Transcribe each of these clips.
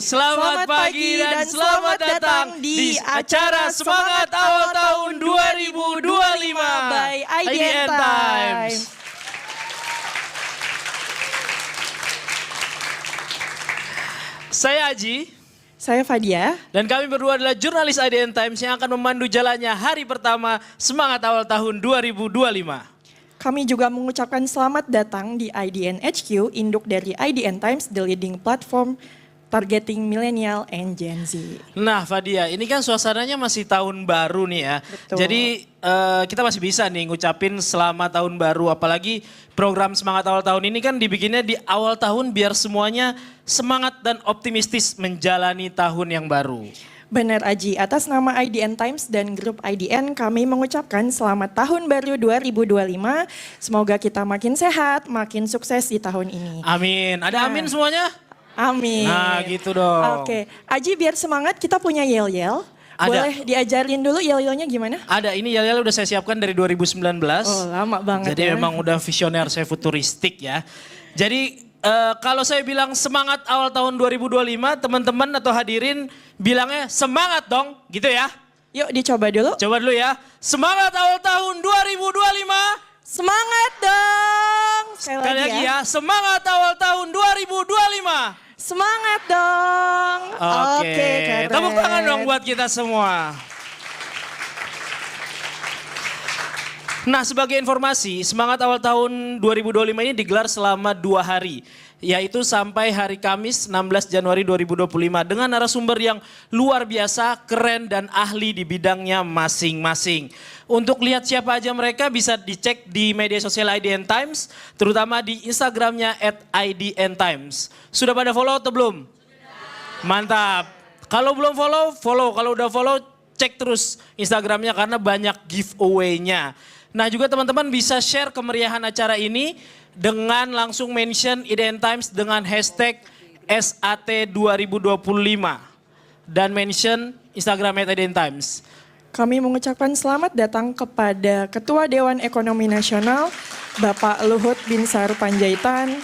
Selamat pagi dan selamat datang di acara Semangat Awal Tahun 2025 by IDN Times. Saya Aji. Saya Fadia. Dan kami berdua adalah jurnalis IDN Times yang akan memandu jalannya hari pertama Semangat Awal Tahun 2025. Kami juga mengucapkan selamat datang di IDN HQ, induk dari IDN Times, the leading platform targeting millennial and Gen Z. Nah Fadia, ini kan suasananya masih tahun baru nih ya. Betul. Jadi kita masih bisa nih ngucapin selamat tahun baru. Apalagi program Semangat Awal Tahun ini kan dibikinnya di awal tahun biar semuanya semangat dan optimistis menjalani tahun yang baru. Benar Aji, atas nama IDN Times dan grup IDN kami mengucapkan selamat tahun baru 2025. Semoga kita makin sehat, makin sukses di tahun ini. Amin. Ada amin semuanya? Amin. Nah gitu dong. Oke, Aji biar semangat kita punya yel-yel. Ada. Boleh diajarin dulu yel-yelnya gimana? Ada, ini yel-yel udah saya siapkan dari 2019. Oh lama banget Jadi ya. memang udah visioner, saya futuristik ya. Jadi kalau saya bilang semangat awal tahun 2025, teman-teman atau hadirin bilangnya semangat dong, gitu ya. Yuk dicoba dulu. Coba dulu ya. Semangat awal tahun 2025. Semangat dong. Sekali lagi ya, semangat awal tahun 2025. Semangat dong. Oke, keren. tepuk tangan dong buat kita semua. Nah, sebagai informasi, Semangat Awal Tahun 2025 ini digelar selama 2 hari. Yaitu sampai hari Kamis 16 Januari 2025 dengan narasumber yang luar biasa, keren dan ahli di bidangnya masing-masing. Untuk lihat siapa aja mereka bisa dicek di media sosial IDN Times, terutama di Instagramnya @IDN_Times. Sudah pada follow atau belum? Mantap. Kalau belum follow, follow. Kalau udah follow, cek terus Instagramnya karena banyak giveaway-nya. Nah juga teman-teman bisa share kemeriahan acara ini dengan langsung mention IDN Times dengan hashtag SAT2025 dan mention Instagram IDN Times. Kami mengucapkan selamat datang kepada Ketua Dewan Ekonomi Nasional, Bapak Luhut Binsar Panjaitan,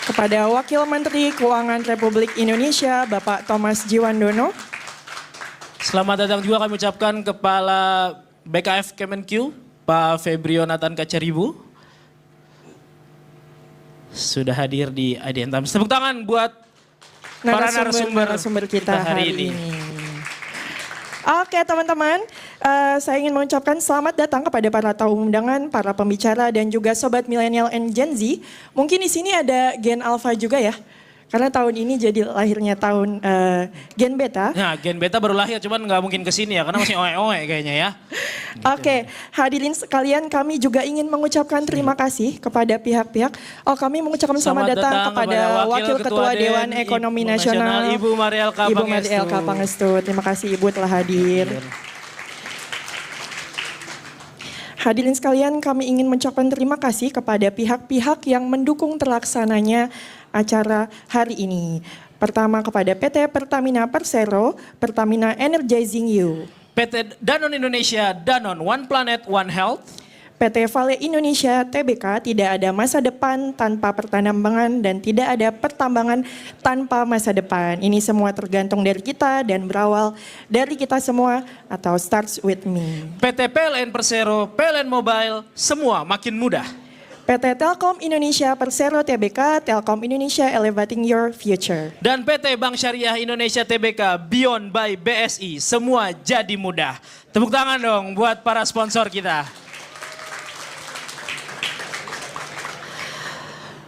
kepada Wakil Menteri Keuangan Republik Indonesia, Bapak Thomas Jiwandono. Selamat datang juga kami ucapkan Kepala BKF Kemenq, Pak Febrio Nathan Kacaribu. Sudah hadir di IDN Times. Tepuk tangan buat para narasumber kita hari ini. Oke teman-teman, saya ingin mengucapkan selamat datang kepada para tamu undangan, para pembicara dan juga sobat milenial and Gen Z. Mungkin di sini ada Gen Alpha juga ya. Karena tahun ini jadi lahirnya tahun Gen Beta. Nah, Gen Beta baru lahir, cuman nggak mungkin kesini ya, karena masih oe-oe kayaknya ya. Oke, hadirin sekalian kami juga ingin mengucapkan terima kasih kepada pihak-pihak. Kami mengucapkan selamat datang kepada Wakil Ketua Dewan Ekonomi Nasional, Ibu Mariel K. Pangestu. Terima kasih Ibu telah hadir. Hadirin sekalian, kami ingin mengucapkan terima kasih kepada pihak-pihak yang mendukung terlaksananya acara hari ini. Pertama kepada PT Pertamina Persero, Pertamina Energizing You. PT Danone Indonesia, Danone One Planet, One Health. PT Vale Indonesia Tbk, tidak ada masa depan tanpa pertambangan dan tidak ada pertambangan tanpa masa depan. Ini semua tergantung dari kita dan berawal dari kita semua atau starts with me. PT PLN Persero, PLN Mobile, semua makin mudah. PT Telkom Indonesia Persero Tbk, Telkom Indonesia Elevating Your Future. Dan PT Bank Syariah Indonesia Tbk, Beyond by BSI, semua jadi mudah. Tepuk tangan dong buat para sponsor kita.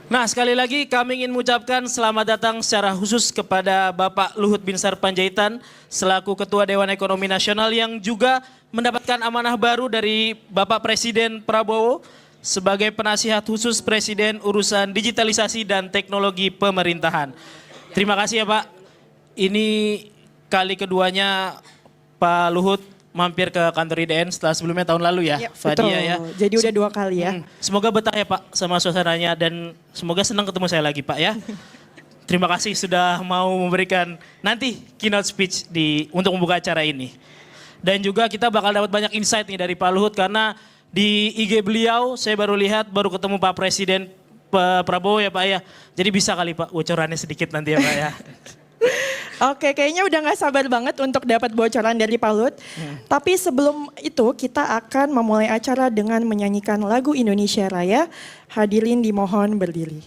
Nah sekali lagi kami ingin mengucapkan selamat datang secara khusus kepada Bapak Luhut Binsar Panjaitan selaku Ketua Dewan Ekonomi Nasional yang juga mendapatkan amanah baru dari Bapak Presiden Prabowo sebagai penasihat khusus Presiden urusan digitalisasi dan teknologi pemerintahan. Terima kasih ya Pak. Ini kali keduanya Pak Luhut mampir ke kantor IDN setelah sebelumnya tahun lalu ya, Fadia betul. ya. Jadi udah 2 kali ya. Semoga betah ya Pak sama suasananya dan semoga senang ketemu saya lagi Pak ya. Terima kasih sudah mau memberikan nanti keynote speech untuk membuka acara ini. Dan juga kita bakal dapat banyak insight nih dari Pak Luhut karena di IG beliau saya baru lihat baru ketemu Pak Presiden Prabowo ya Pak ya. Jadi bisa kali Pak bocorannya sedikit nanti ya Pak ya. Oke, kayaknya udah nggak sabar banget untuk dapat bocoran dari Pak Luhut. Tapi sebelum itu kita akan memulai acara dengan menyanyikan lagu Indonesia Raya. Hadirin dimohon berdiri.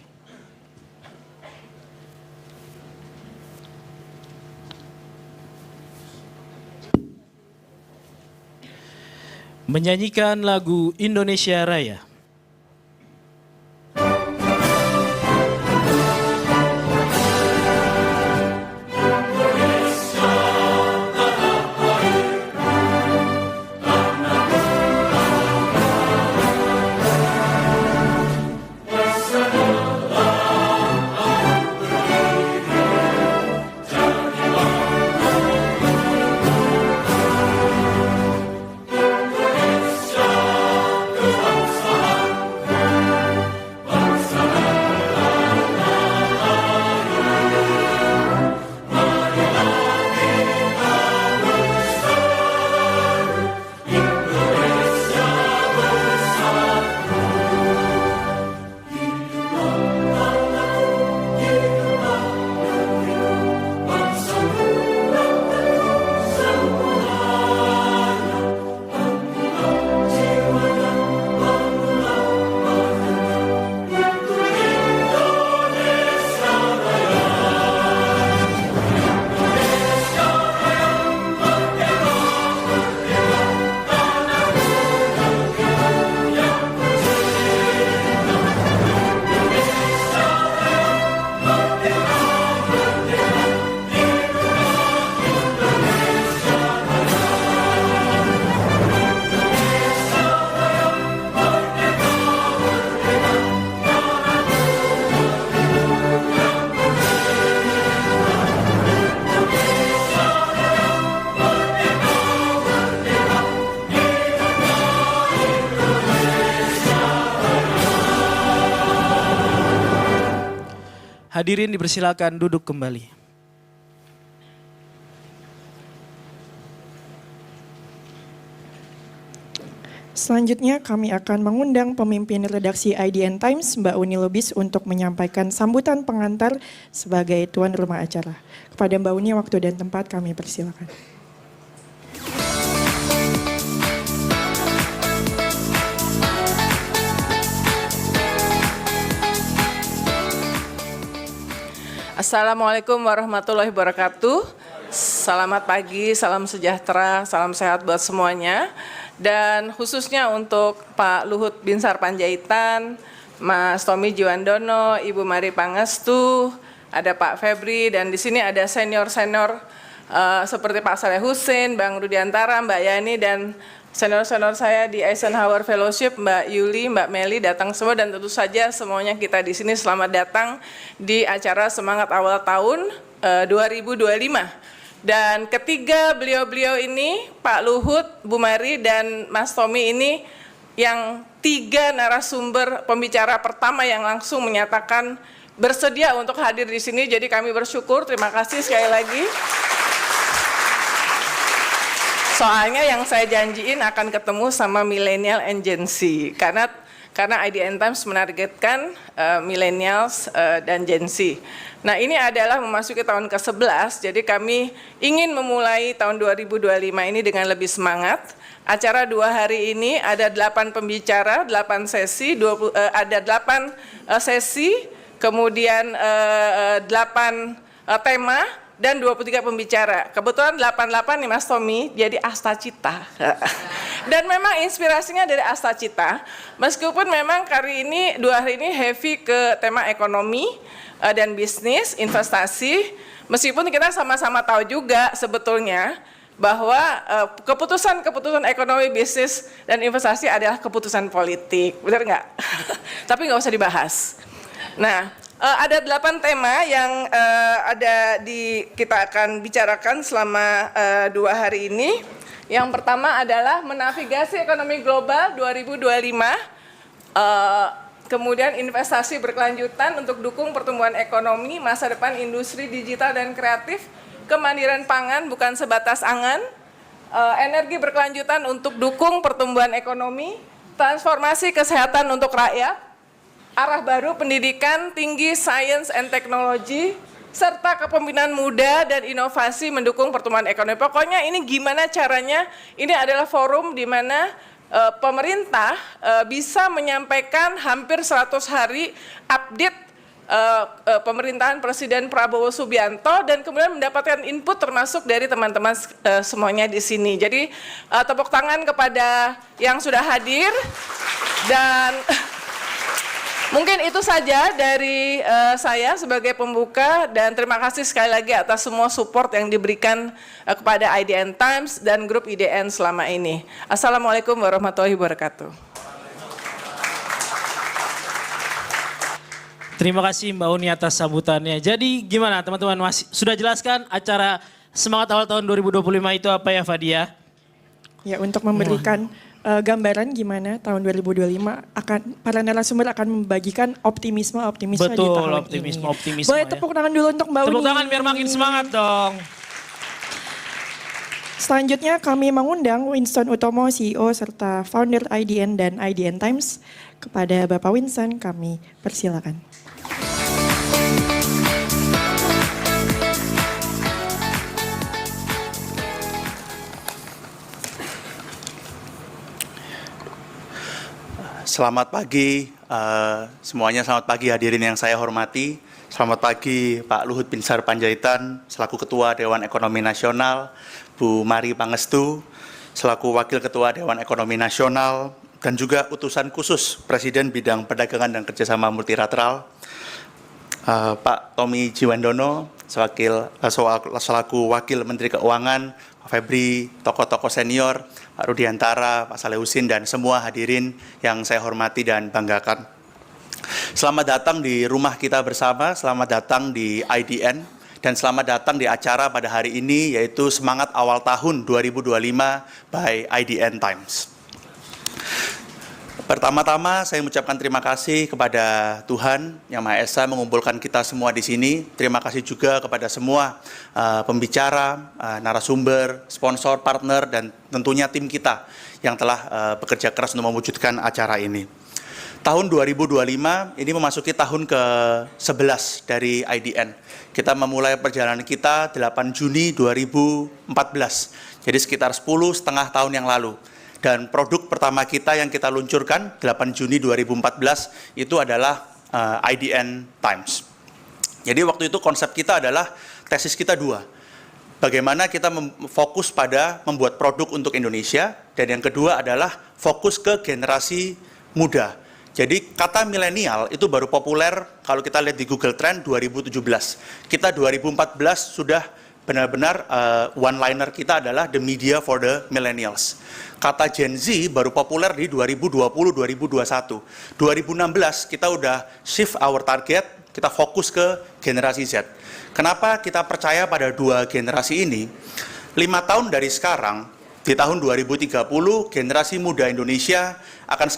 Menyanyikan lagu Indonesia Raya. Hadirin dipersilakan duduk kembali. Selanjutnya kami akan mengundang pemimpin redaksi IDN Times, Mbak Uni Lubis, untuk menyampaikan sambutan pengantar sebagai tuan rumah acara. Kepada Mbak Uni, waktu dan tempat kami persilakan. Assalamualaikum warahmatullahi wabarakatuh. Selamat pagi, salam sejahtera, salam sehat buat semuanya. Dan khususnya untuk Pak Luhut Binsar Panjaitan, Mas Tommy Jiwandono, Ibu Mari Pangestu, ada Pak Febri, dan di sini ada senior-senior seperti Pak Saleh Husin, Bang Rudiantara, Mbak Yani, dan senior-senior saya di Eisenhower Fellowship, Mbak Yuli, Mbak Meli datang semua, dan tentu saja semuanya kita di sini selamat datang di acara Semangat Awal Tahun 2025. Dan ketiga beliau-beliau ini, Pak Luhut, Bu Mari, dan Mas Tommy ini yang tiga narasumber pembicara pertama yang langsung menyatakan bersedia untuk hadir di sini. Jadi kami bersyukur, terima kasih sekali lagi. Soalnya yang saya janjiin akan ketemu sama millennial and Gen Z, karena IDN Times menargetkan millennials dan Gen Z. Nah, ini adalah memasuki tahun ke-11, jadi kami ingin memulai tahun 2025 ini dengan lebih semangat. Acara 2 hari ini ada 8 pembicara, 8 sesi, ada 8 sesi, kemudian 8 tema, dan 23 pembicara. Kebetulan 88 nih Mas Tommy, jadi Astacita. Dan memang inspirasinya dari Astacita, meskipun memang hari ini heavy ke tema ekonomi dan bisnis, investasi, meskipun kita sama-sama tahu juga sebetulnya bahwa keputusan-keputusan ekonomi, bisnis, dan investasi adalah keputusan politik, benar nggak? Tapi nggak usah dibahas. Nah, ada 8 tema yang kita akan bicarakan selama 2 hari ini. Yang pertama adalah menavigasi ekonomi global 2025, kemudian investasi berkelanjutan untuk dukung pertumbuhan ekonomi, masa depan industri digital dan kreatif, kemandirian pangan bukan sebatas angan, energi berkelanjutan untuk dukung pertumbuhan ekonomi, transformasi kesehatan untuk rakyat, arah baru pendidikan tinggi, science and technology, serta kepemimpinan muda dan inovasi mendukung pertumbuhan ekonomi. Pokoknya ini gimana caranya, ini adalah forum di mana pemerintah bisa menyampaikan hampir 100 hari update pemerintahan Presiden Prabowo Subianto dan kemudian mendapatkan input termasuk dari teman-teman semuanya di sini. Jadi tepuk tangan kepada yang sudah hadir dan mungkin itu saja dari saya sebagai pembuka dan terima kasih sekali lagi atas semua support yang diberikan kepada IDN Times dan grup IDN selama ini. Assalamualaikum warahmatullahi wabarakatuh. Terima kasih Mbak Uni atas sambutannya. Jadi gimana teman-teman, sudah jelaskan acara Semangat Awal Tahun 2025 itu apa ya Fadia? Ya, untuk memberikan gambaran gimana tahun 2025 para narasumber akan membagikan optimisme di tahun ini. Optimisme. Boleh tepuk tangan dulu untuk Mbak Uni. Tepuk tangan biar makin semangat dong. Selanjutnya kami mengundang Winston Utomo, CEO serta founder IDN dan IDN Times. Kepada Bapak Winston kami persilakan. Selamat pagi semuanya, selamat pagi hadirin yang saya hormati. Selamat pagi Pak Luhut Binsar Panjaitan selaku Ketua Dewan Ekonomi Nasional, Bu Mari Pangestu selaku Wakil Ketua Dewan Ekonomi Nasional, dan juga utusan khusus Presiden Bidang Perdagangan dan Kerjasama Multilateral, Pak Tommy Jiwandono selaku Wakil Menteri Keuangan, Pak Febri, tokoh-tokoh senior, Pak Rudiantara, Pak Salehusin, dan semua hadirin yang saya hormati dan banggakan. Selamat datang di rumah kita bersama, selamat datang di IDN, dan selamat datang di acara pada hari ini yaitu Semangat Awal Tahun 2025 by IDN Times. Pertama-tama saya mengucapkan terima kasih kepada Tuhan Yang Maha Esa mengumpulkan kita semua di sini. Terima kasih juga kepada semua pembicara, narasumber, sponsor, partner, dan tentunya tim kita yang telah bekerja keras untuk mewujudkan acara ini. Tahun 2025 ini memasuki tahun ke-11 dari IDN. Kita memulai perjalanan kita 8 Juni 2014, jadi sekitar 10,5 tahun yang lalu. Dan produk pertama kita yang kita luncurkan 8 Juni 2014 itu adalah IDN Times. Jadi waktu itu konsep kita adalah tesis kita dua. Bagaimana kita fokus pada membuat produk untuk Indonesia, dan yang kedua adalah fokus ke generasi muda. Jadi kata milenial itu baru populer kalau kita lihat di Google Trend 2017. Kita 2014 sudah benar-benar one-liner kita adalah the media for the millennials. Kata Gen Z baru populer di 2020-2021. 2016 kita udah shift our target, kita fokus ke generasi Z. Kenapa kita percaya pada dua generasi ini? 5 tahun dari sekarang, di tahun 2030, generasi muda Indonesia akan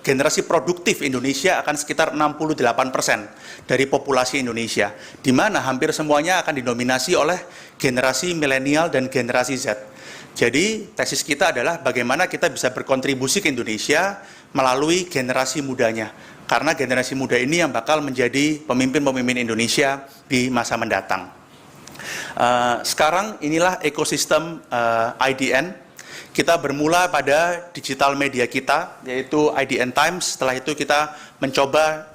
generasi produktif Indonesia akan sekitar 68% dari populasi Indonesia, di mana hampir semuanya akan didominasi oleh generasi milenial dan generasi Z. Jadi tesis kita adalah bagaimana kita bisa berkontribusi ke Indonesia melalui generasi mudanya, karena generasi muda ini yang bakal menjadi pemimpin-pemimpin Indonesia di masa mendatang. Sekarang inilah ekosistem IDN. Kita bermula pada digital media kita, yaitu IDN Times. Setelah itu kita mencoba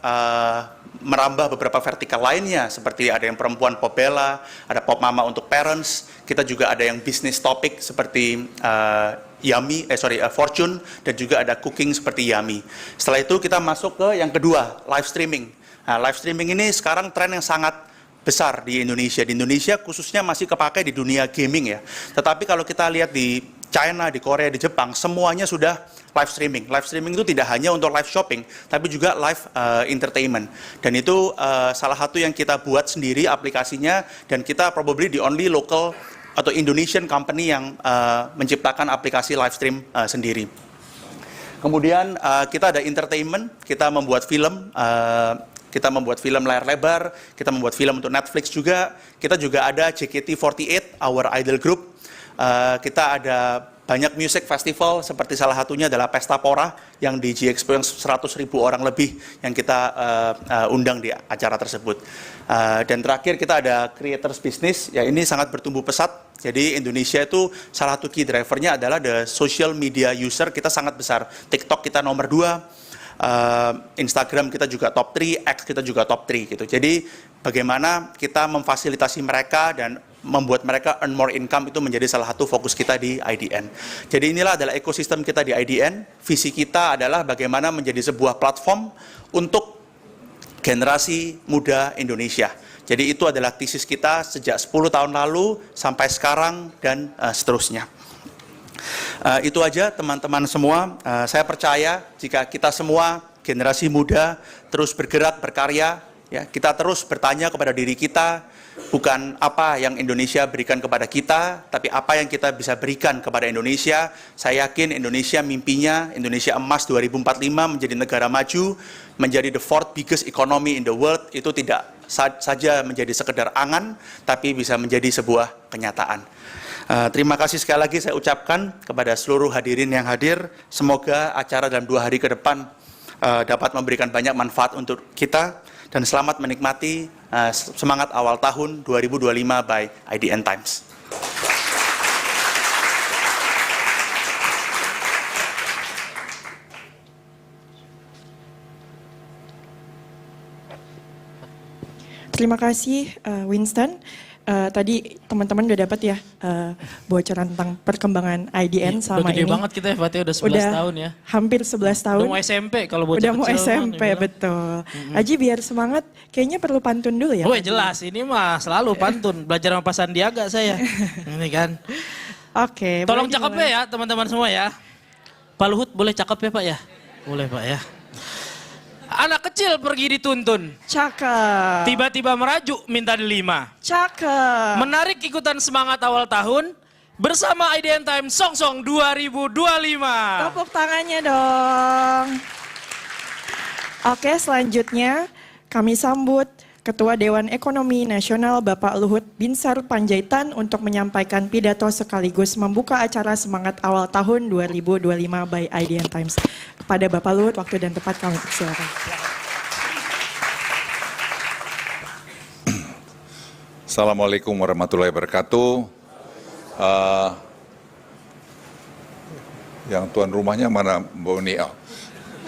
merambah beberapa vertikal lainnya, seperti ada yang perempuan Pop Bella, ada Pop Mama untuk parents. Kita juga ada yang business topik seperti Fortune, dan juga ada cooking seperti Yummy. Setelah itu kita masuk ke yang kedua, live streaming. Nah, live streaming ini sekarang tren yang sangat besar di Indonesia. Di Indonesia khususnya masih kepakai di dunia gaming ya. Tetapi kalau kita lihat di China, di Korea, di Jepang, semuanya sudah live streaming. Live streaming itu tidak hanya untuk live shopping, tapi juga live entertainment. Dan itu salah satu yang kita buat sendiri aplikasinya, dan kita probably the only local atau Indonesian company yang menciptakan aplikasi live stream sendiri. Kemudian kita ada entertainment, kita membuat film, layar lebar, kita membuat film untuk Netflix juga. Kita juga ada JKT48, our idol group. Kita ada banyak music festival seperti salah satunya adalah Pesta Pora yang di G-Expo yang 100.000 orang lebih yang kita undang di acara tersebut. Dan terakhir kita ada creators business, ya ini sangat bertumbuh pesat. Jadi Indonesia itu salah satu key drivernya adalah the social media user kita sangat besar. TikTok kita nomor 2, Instagram kita juga top 3, X kita juga top 3 gitu. Jadi bagaimana kita memfasilitasi mereka dan membuat mereka earn more income itu menjadi salah satu fokus kita di IDN. Jadi inilah adalah ekosistem kita di IDN. Visi kita adalah bagaimana menjadi sebuah platform untuk generasi muda Indonesia. Jadi itu adalah tesis kita sejak 10 tahun lalu sampai sekarang dan seterusnya. Itu aja teman-teman semua. Saya percaya jika kita semua generasi muda terus bergerak, berkarya, ya, kita terus bertanya kepada diri kita, bukan apa yang Indonesia berikan kepada kita, tapi apa yang kita bisa berikan kepada Indonesia. Saya yakin Indonesia mimpinya, Indonesia emas 2045 menjadi negara maju, menjadi the 4th biggest economy in the world, itu tidak saja menjadi sekedar angan, tapi bisa menjadi sebuah kenyataan. Terima kasih sekali lagi saya ucapkan kepada seluruh hadirin yang hadir. Semoga acara dalam 2 hari ke depan dapat memberikan banyak manfaat untuk kita. Dan selamat menikmati semangat awal tahun 2025 by IDN Times. Terima kasih Winston. Tadi teman-teman udah dapat ya bocoran tentang perkembangan IDN selama udah gede ini. banget kita ya, Fatih, udah 11 tahun ya. Hampir 11 tahun. Udah mau SMP kalau bocah Udah mau kecil SMP, betul. Aji biar semangat, kayaknya perlu pantun dulu ya. Oh jelas, ini mah selalu pantun. Belajar sama Pak Sandiaga saya. Ini kan. Oke. Tolong boleh cakepnya ya teman-teman semua ya. Pak Luhut boleh cakep ya Pak ya? Boleh Pak ya. Anak kecil pergi dituntun. Cakep. Tiba-tiba merajuk minta delima. Cakep. Menarik ikutan semangat awal tahun bersama IDN Time Songsong 2025. Tepuk tangannya dong. Oke, selanjutnya kami sambut Ketua Dewan Ekonomi Nasional Bapak Luhut Binsar Panjaitan untuk menyampaikan pidato sekaligus membuka acara semangat awal tahun 2025 by IDN Times. Kepada Bapak Luhut, waktu dan tempat kami persilakan. Assalamualaikum warahmatullahi wabarakatuh. Yang tuan rumahnya mana Mbak Uni? Oh,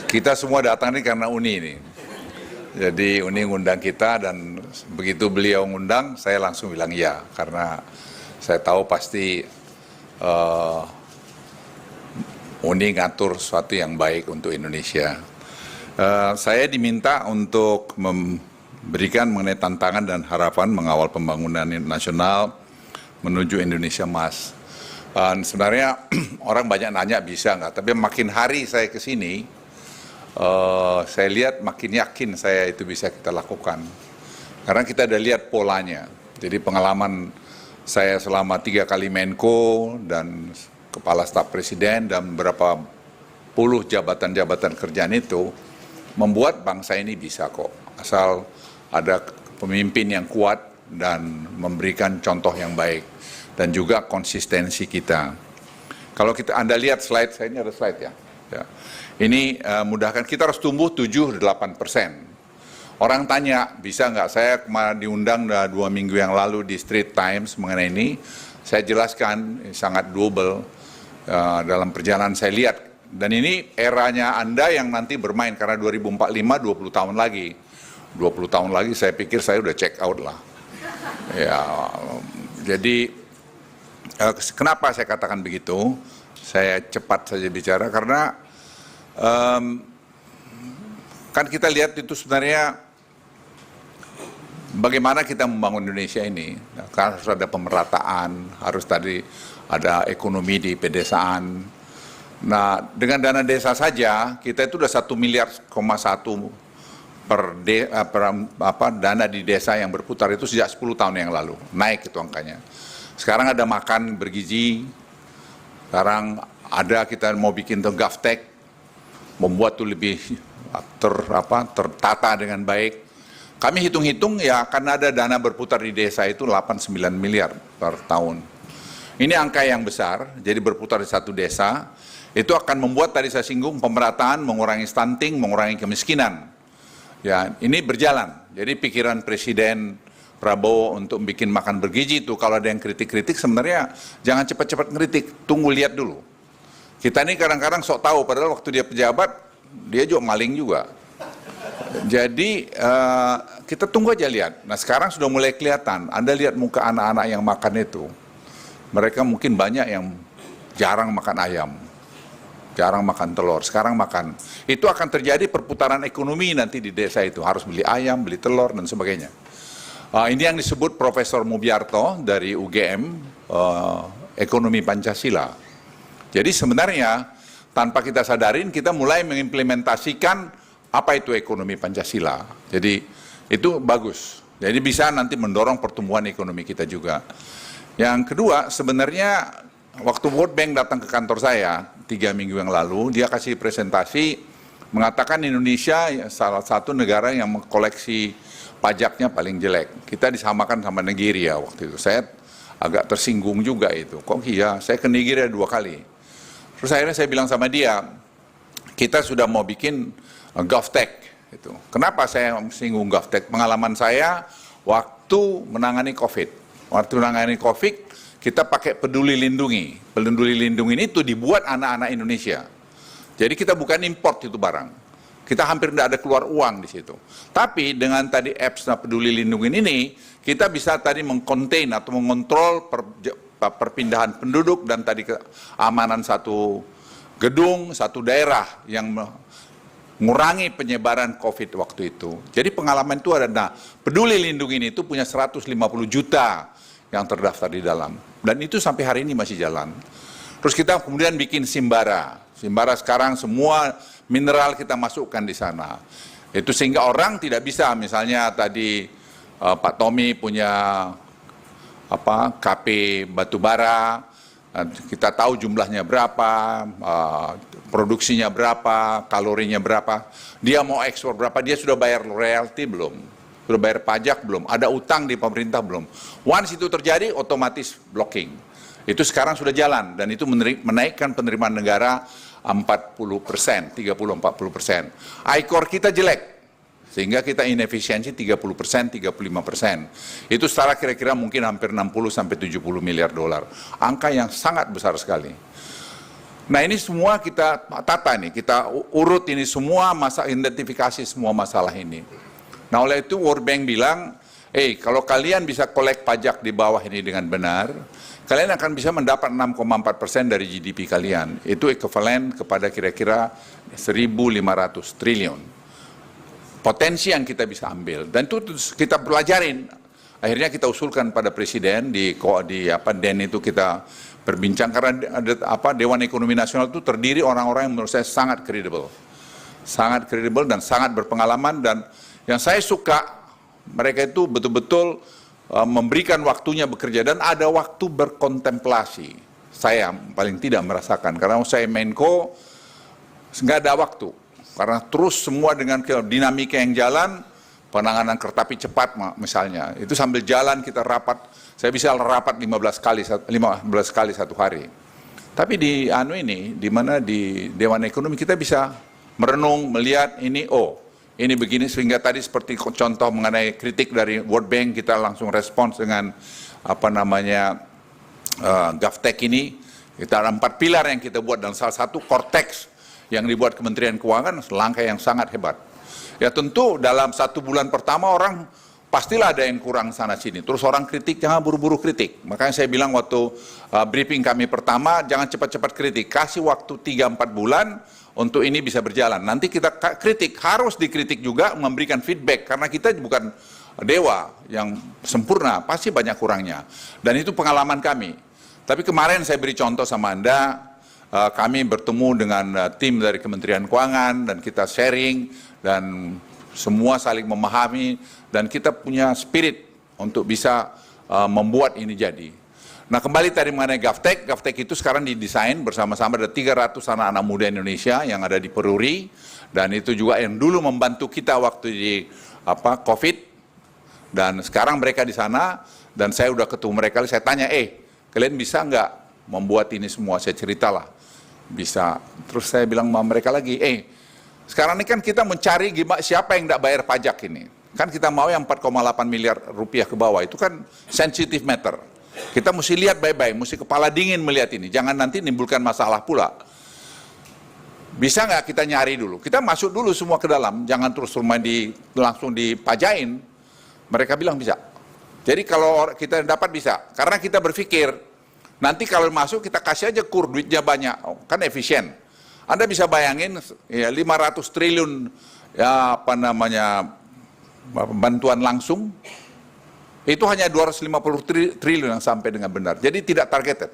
kita semua datang ini karena Uni ini. Jadi Uni ngundang kita dan begitu beliau ngundang saya langsung bilang iya. Karena saya tahu pasti Uni ngatur sesuatu yang baik untuk Indonesia. Saya diminta untuk memberikan mengenai tantangan dan harapan mengawal pembangunan nasional menuju Indonesia Emas. Sebenarnya orang banyak nanya bisa nggak, tapi makin hari saya ke sini, saya lihat makin yakin saya itu bisa kita lakukan. Karena kita ada lihat polanya. Jadi pengalaman saya selama 3 kali Menko dan Kepala Staf Presiden dan beberapa puluh jabatan-jabatan kerjaan itu membuat bangsa ini bisa kok. Asal ada pemimpin yang kuat dan memberikan contoh yang baik. Dan juga konsistensi kita. Kalau Anda lihat slide, saya ini ada slide ya. Ini mudahkan, kita harus tumbuh 7-8%. Orang tanya, bisa nggak? Saya kemarin diundang 2 minggu yang lalu di Street Times mengenai ini. Saya jelaskan, sangat doable dalam perjalanan saya lihat. Dan ini eranya Anda yang nanti bermain, karena 2045 20 tahun lagi. 20 tahun lagi saya pikir saya udah check out lah. Ya, jadi kenapa saya katakan begitu? Saya cepat saja bicara karena kan kita lihat itu sebenarnya bagaimana kita membangun Indonesia ini. Karena harus ada pemerataan, harus tadi ada ekonomi di pedesaan. Nah, dengan dana desa saja kita itu udah 1,1 miliar dana di desa yang berputar itu sejak 10 tahun yang lalu. Naik itu angkanya. Sekarang ada makan bergizi, sekarang ada kita mau bikin tuh GovTech, membuat tuh lebih tertata dengan baik. Kami hitung-hitung ya karena ada dana berputar di desa itu 8-9 miliar per tahun. Ini angka yang besar, jadi berputar di satu desa, itu akan membuat tadi saya singgung pemerataan, mengurangi stunting, mengurangi kemiskinan. Ya, ini berjalan. Jadi pikiran Presiden Prabowo untuk bikin makan bergizi itu, kalau ada yang kritik-kritik sebenarnya jangan cepat-cepat kritik, tunggu lihat dulu. Kita ini kadang-kadang sok tahu, padahal waktu dia pejabat, dia juga maling juga. Jadi kita tunggu aja lihat. Nah sekarang sudah mulai kelihatan, Anda lihat muka anak-anak yang makan itu, mereka mungkin banyak yang jarang makan ayam, jarang makan telur, sekarang makan. Itu akan terjadi perputaran ekonomi nanti di desa itu, harus beli ayam, beli telur, dan sebagainya. Ini yang disebut Profesor Mubiarto dari UGM, Ekonomi Pancasila. Jadi sebenarnya tanpa kita sadarin, kita mulai mengimplementasikan apa itu ekonomi Pancasila. Jadi itu bagus. Jadi bisa nanti mendorong pertumbuhan ekonomi kita juga. Yang kedua, sebenarnya waktu World Bank datang ke kantor saya 3 minggu yang lalu, dia kasih presentasi mengatakan Indonesia salah satu negara yang mengkoleksi pajaknya paling jelek. Kita disamakan sama Nigeria waktu itu. Saya agak tersinggung juga itu. Kok iya, saya ke Nigeria 2 kali. Terus akhirnya saya bilang sama dia, kita sudah mau bikin GovTech. Itu. Kenapa saya singgung GovTech? Pengalaman saya waktu menangani COVID. Waktu menangani COVID, kita pakai Peduli Lindungi. Peduli Lindungi ini itu dibuat anak-anak Indonesia. Jadi kita bukan import itu barang. Kita hampir tidak ada keluar uang di situ. Tapi dengan tadi apps Peduli Lindungi ini, kita bisa tadi mengkontain atau mengontrol perpindahan penduduk dan tadi keamanan satu gedung, satu daerah yang mengurangi penyebaran COVID waktu itu. Jadi pengalaman itu ada. Nah, Peduli Lindungi ini itu punya 150 juta yang terdaftar di dalam. Dan itu sampai hari ini masih jalan. Terus kita kemudian bikin Simbara. Simbara sekarang semua mineral kita masukkan di sana. Itu sehingga orang tidak bisa, misalnya tadi Pak Tommy punya KP batubara, kita tahu jumlahnya berapa, produksinya berapa, kalorinya berapa, dia mau ekspor berapa, dia sudah bayar royalti belum, sudah bayar pajak belum, ada utang di pemerintah belum. Once itu terjadi, otomatis blocking. Itu sekarang sudah jalan, dan itu menaikkan penerimaan negara 40%, 30-40%. ICOR kita jelek, sehingga kita inefisiensi 30%, 35%. Itu secara kira-kira mungkin hampir 60-70 miliar dolar. Angka yang sangat besar sekali. Nah ini semua kita tata nih, kita urut ini semua, identifikasi semua masalah ini. Nah oleh itu World Bank bilang, kalau kalian bisa kolek pajak di bawah ini dengan benar, kalian akan bisa mendapat 6,4% dari GDP kalian. Itu ekuivalen kepada kira-kira 1.500 triliun. Potensi yang kita bisa ambil. Dan itu kita pelajarin. Akhirnya kita usulkan pada Presiden di DEN itu kita berbincang, karena Dewan Ekonomi Nasional itu terdiri orang-orang yang menurut saya sangat kredibel. Sangat kredibel dan sangat berpengalaman, dan yang saya suka mereka itu betul-betul memberikan waktunya bekerja dan ada waktu berkontemplasi. Saya paling tidak merasakan, karena saya Menko nggak ada waktu, karena terus semua dengan dinamika yang jalan, penanganan kereta api cepat misalnya, itu sambil jalan kita rapat, saya bisa rapat 15 kali satu hari. Tapi di di mana di Dewan Ekonomi kita bisa merenung, melihat ini, ini begini, sehingga tadi seperti contoh mengenai kritik dari World Bank, kita langsung respons dengan GovTech ini. Kita ada 4 pilar yang kita buat, dan salah satu Cortex yang dibuat Kementerian Keuangan, langkah yang sangat hebat. Ya tentu dalam 1 bulan pertama orang pastilah ada yang kurang sana sini. Terus orang kritik, jangan buru-buru kritik. Makanya saya bilang waktu briefing kami pertama, jangan cepat-cepat kritik. Kasih waktu 3-4 bulan untuk ini bisa berjalan. Nanti kita kritik, harus dikritik juga, memberikan feedback. Karena kita bukan dewa yang sempurna, pasti banyak kurangnya. Dan itu pengalaman kami. Tapi kemarin saya beri contoh sama Anda, kami bertemu dengan tim dari Kementerian Keuangan, dan kita sharing, dan semua saling memahami, dan kita punya spirit untuk bisa membuat ini jadi. Nah kembali tadi mengenai GovTech, GovTech itu sekarang didesain bersama-sama, ada 300 anak-anak muda Indonesia yang ada di Peruri, dan itu juga yang dulu membantu kita waktu di COVID, dan sekarang mereka di sana, dan saya udah ketemu mereka, saya tanya, kalian bisa nggak membuat ini semua? Saya ceritalah. Bisa. Terus saya bilang sama mereka lagi, sekarang ini kan kita mencari siapa yang tidak bayar pajak ini. Kan kita mau yang 4,8 miliar rupiah ke bawah, itu kan sensitive matter. Kita mesti lihat baik-baik, mesti kepala dingin melihat ini. Jangan nanti menimbulkan masalah pula. Bisa nggak kita nyari dulu? Kita masuk dulu semua ke dalam, jangan terus langsung dipajain. Mereka bilang bisa. Jadi kalau kita dapat bisa, karena kita berpikir, nanti kalau masuk kita kasih aja kur, duitnya banyak, kan efisien. Anda bisa bayangin ya 500 triliun ya apa namanya bantuan langsung, itu hanya 250 triliun yang sampai dengan benar. Jadi tidak targeted.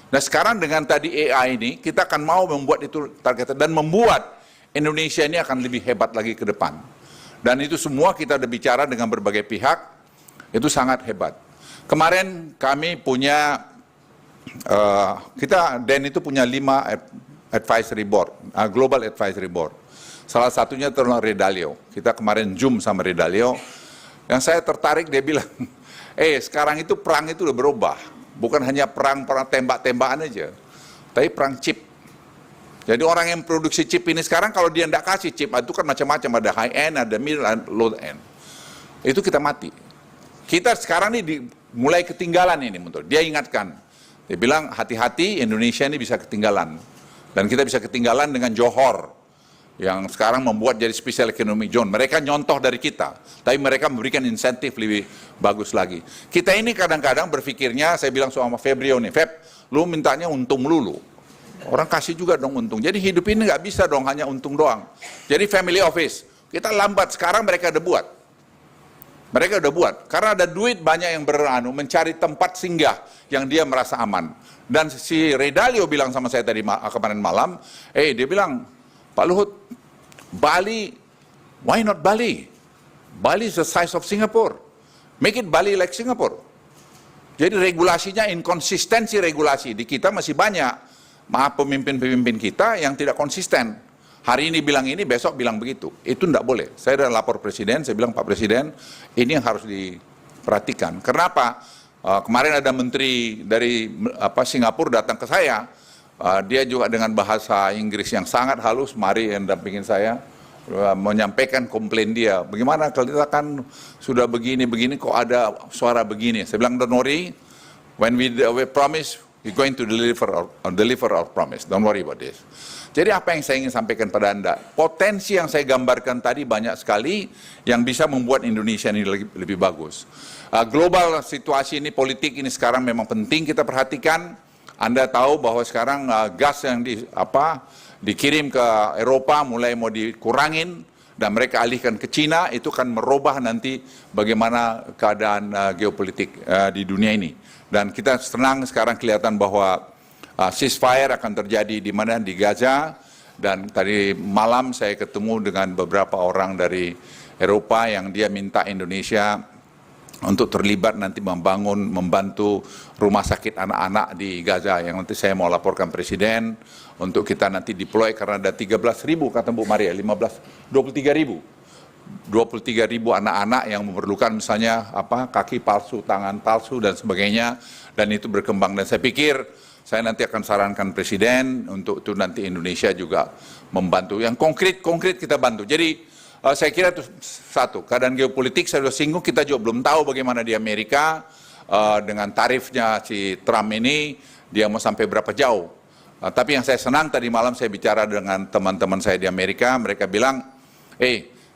Nah sekarang dengan tadi AI ini, kita akan mau membuat itu targeted dan membuat Indonesia ini akan lebih hebat lagi ke depan. Dan itu semua kita udah bicara dengan berbagai pihak, itu sangat hebat. Kemarin kami punya, DEN itu punya 5 advisory board, global advisory board. Salah satunya terlalu Ray Dalio. Kita kemarin Zoom sama Ray Dalio. Yang saya tertarik, dia bilang, sekarang itu perang itu udah berubah. Bukan hanya perang tembak-tembakan aja, tapi perang chip. Jadi orang yang produksi chip ini sekarang kalau dia tidak kasih chip, itu kan macam-macam, ada high end, ada middle, and low end. Itu kita mati. Kita sekarang ini mulai ketinggalan ini, menurut dia ingatkan. Dia bilang hati-hati Indonesia ini bisa ketinggalan. Dan kita bisa ketinggalan dengan Johor, yang sekarang membuat jadi special economic zone. Mereka nyontoh dari kita, tapi mereka memberikan insentif lebih bagus lagi. Kita ini kadang-kadang berpikirnya, saya bilang sama Febrio nih, Feb, lu mintanya untung melulu. Orang kasih juga dong untung. Jadi hidup ini nggak bisa dong hanya untung doang. Jadi family office, kita lambat, sekarang mereka udah buat. Mereka udah buat, karena ada duit banyak yang mencari tempat singgah yang dia merasa aman. Dan si Ray Dalio bilang sama saya tadi kemarin malam, dia bilang, Pak Luhut, Bali, why not Bali? Bali is the size of Singapore. Make it Bali like Singapore. Jadi regulasinya, inkonsistensi regulasi di kita masih banyak. Maaf pemimpin-pemimpin kita yang tidak konsisten. Hari ini bilang ini, besok bilang begitu. Itu tidak boleh. Saya sudah lapor Presiden, saya bilang Pak Presiden, ini yang harus diperhatikan. Kenapa? Kemarin ada menteri dari Singapura datang ke saya. Dia juga dengan bahasa Inggris yang sangat halus, mari yang dampingin saya, menyampaikan komplain dia. Bagaimana kalau kita kan sudah begini-begini kok ada suara begini. Saya bilang, don't worry, when we promise, we're going to deliver our promise. Don't worry about this. Jadi apa yang saya ingin sampaikan pada Anda? Potensi yang saya gambarkan tadi banyak sekali yang bisa membuat Indonesia ini lebih bagus. Global situasi ini, politik ini sekarang memang penting kita perhatikan. Anda tahu bahwa sekarang gas yang dikirim ke Eropa mulai mau dikurangin dan mereka alihkan ke Cina, itu kan merubah nanti bagaimana keadaan geopolitik di dunia ini. Dan kita senang sekarang kelihatan bahwa ceasefire akan terjadi di mana, di Gaza. Dan tadi malam saya ketemu dengan beberapa orang dari Eropa yang dia minta Indonesia untuk terlibat nanti membantu rumah sakit anak-anak di Gaza, yang nanti saya mau laporkan Presiden untuk kita nanti deploy, karena ada 13.000 kata Bu Maria, 23.000 anak-anak yang memerlukan misalnya kaki palsu, tangan palsu dan sebagainya, dan itu berkembang. Dan saya pikir saya nanti akan sarankan Presiden untuk itu nanti Indonesia juga membantu, yang konkret kita bantu. Jadi saya kira itu satu, keadaan geopolitik saya sudah singgung, kita juga belum tahu bagaimana di Amerika dengan tarifnya si Trump ini, dia mau sampai berapa jauh. Tapi yang saya senang tadi malam saya bicara dengan teman-teman saya di Amerika, mereka bilang,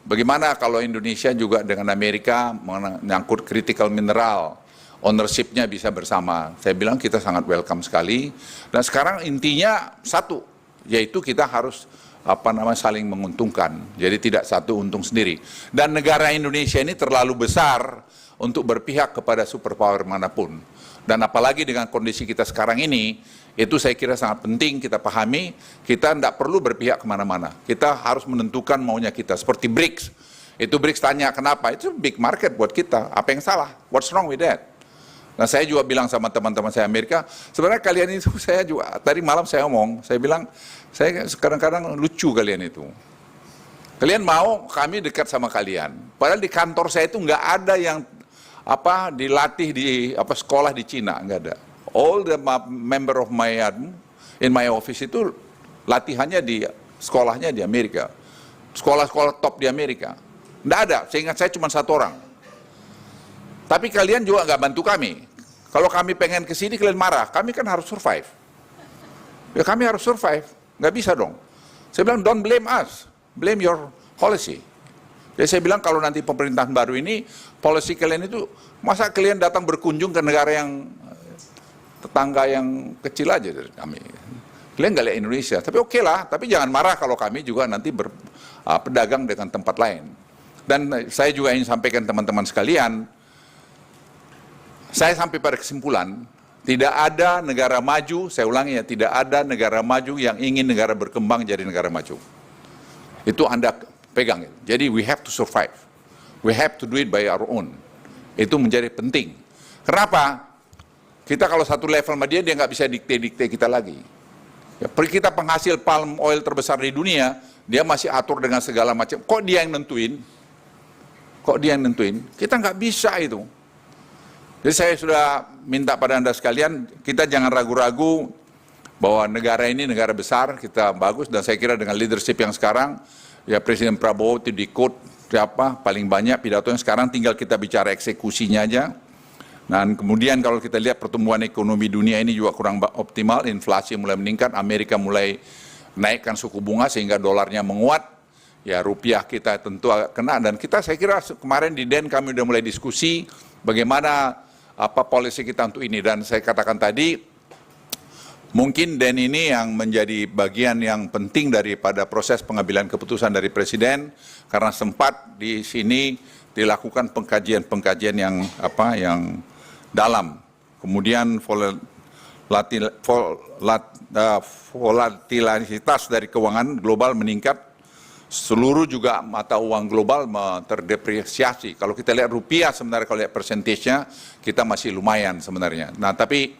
bagaimana kalau Indonesia juga dengan Amerika menyangkut critical mineral, ownership-nya bisa bersama. Saya bilang kita sangat welcome sekali. Dan sekarang intinya satu, yaitu kita harus saling menguntungkan. Jadi tidak satu untung sendiri. Dan negara Indonesia ini terlalu besar untuk berpihak kepada superpower manapun. Dan apalagi dengan kondisi kita sekarang ini, itu saya kira sangat penting kita pahami, kita tidak perlu berpihak kemana-mana. Kita harus menentukan maunya kita. Seperti BRICS. Itu BRICS tanya kenapa? Itu big market buat kita. Apa yang salah? What's wrong with that? Nah saya juga bilang sama teman-teman saya Amerika, sebenarnya kalian itu saya juga, tadi malam saya omong, saya bilang, saya kadang-kadang lucu kalian itu. Kalian mau kami dekat sama kalian. Padahal di kantor saya itu nggak ada yang dilatih di sekolah di Cina, nggak ada. all the member of my in my office itu latihannya di sekolahnya di Amerika, sekolah-sekolah top di Amerika. Nggak ada, seingat saya cuma 1 orang. Tapi kalian juga nggak bantu kami. Kalau kami pengen ke sini kalian marah, kami kan harus survive. Ya kami harus survive, nggak bisa dong. Saya bilang don't blame us, blame your policy. Jadi saya bilang kalau nanti pemerintahan baru ini, policy kalian itu, masa kalian datang berkunjung ke negara yang tetangga yang kecil aja dari kami. Kalian nggak lihat Indonesia, tapi oke lah, tapi jangan marah kalau kami juga nanti berpedagang dengan tempat lain. Dan saya juga ingin sampaikan teman-teman sekalian, saya sampai pada kesimpulan, tidak ada negara maju, saya ulangi ya, tidak ada negara maju yang ingin negara berkembang jadi negara maju. Itu Anda pegang. Jadi we have to survive. We have to do it by our own. Itu menjadi penting. Kenapa? Kita kalau satu level sama dia nggak bisa dikte-dikte kita lagi. Ya, kita penghasil palm oil terbesar di dunia, dia masih atur dengan segala macam. Kok dia yang nentuin? Kok dia yang nentuin? Kita nggak bisa itu. Jadi saya sudah minta pada Anda sekalian, kita jangan ragu-ragu bahwa negara ini negara besar, kita bagus, dan saya kira dengan leadership yang sekarang, ya Presiden Prabowo itu di-quote siapa paling banyak pidatonya, sekarang tinggal kita bicara eksekusinya aja. Dan kemudian kalau kita lihat pertumbuhan ekonomi dunia ini juga kurang optimal, inflasi mulai meningkat, Amerika mulai naikkan suku bunga sehingga dolarnya menguat, ya rupiah kita tentu agak kena, dan kita saya kira kemarin di DEN kami udah mulai diskusi bagaimana apa polisi kita untuk ini, dan saya katakan tadi mungkin DEN ini yang menjadi bagian yang penting daripada proses pengambilan keputusan dari Presiden, karena sempat di sini dilakukan pengkajian yang dalam. Kemudian volatilitas dari keuangan global meningkat, seluruh juga mata uang global terdepresiasi. Kalau kita lihat rupiah sebenarnya, kalau lihat persentasenya kita masih lumayan sebenarnya. Nah, tapi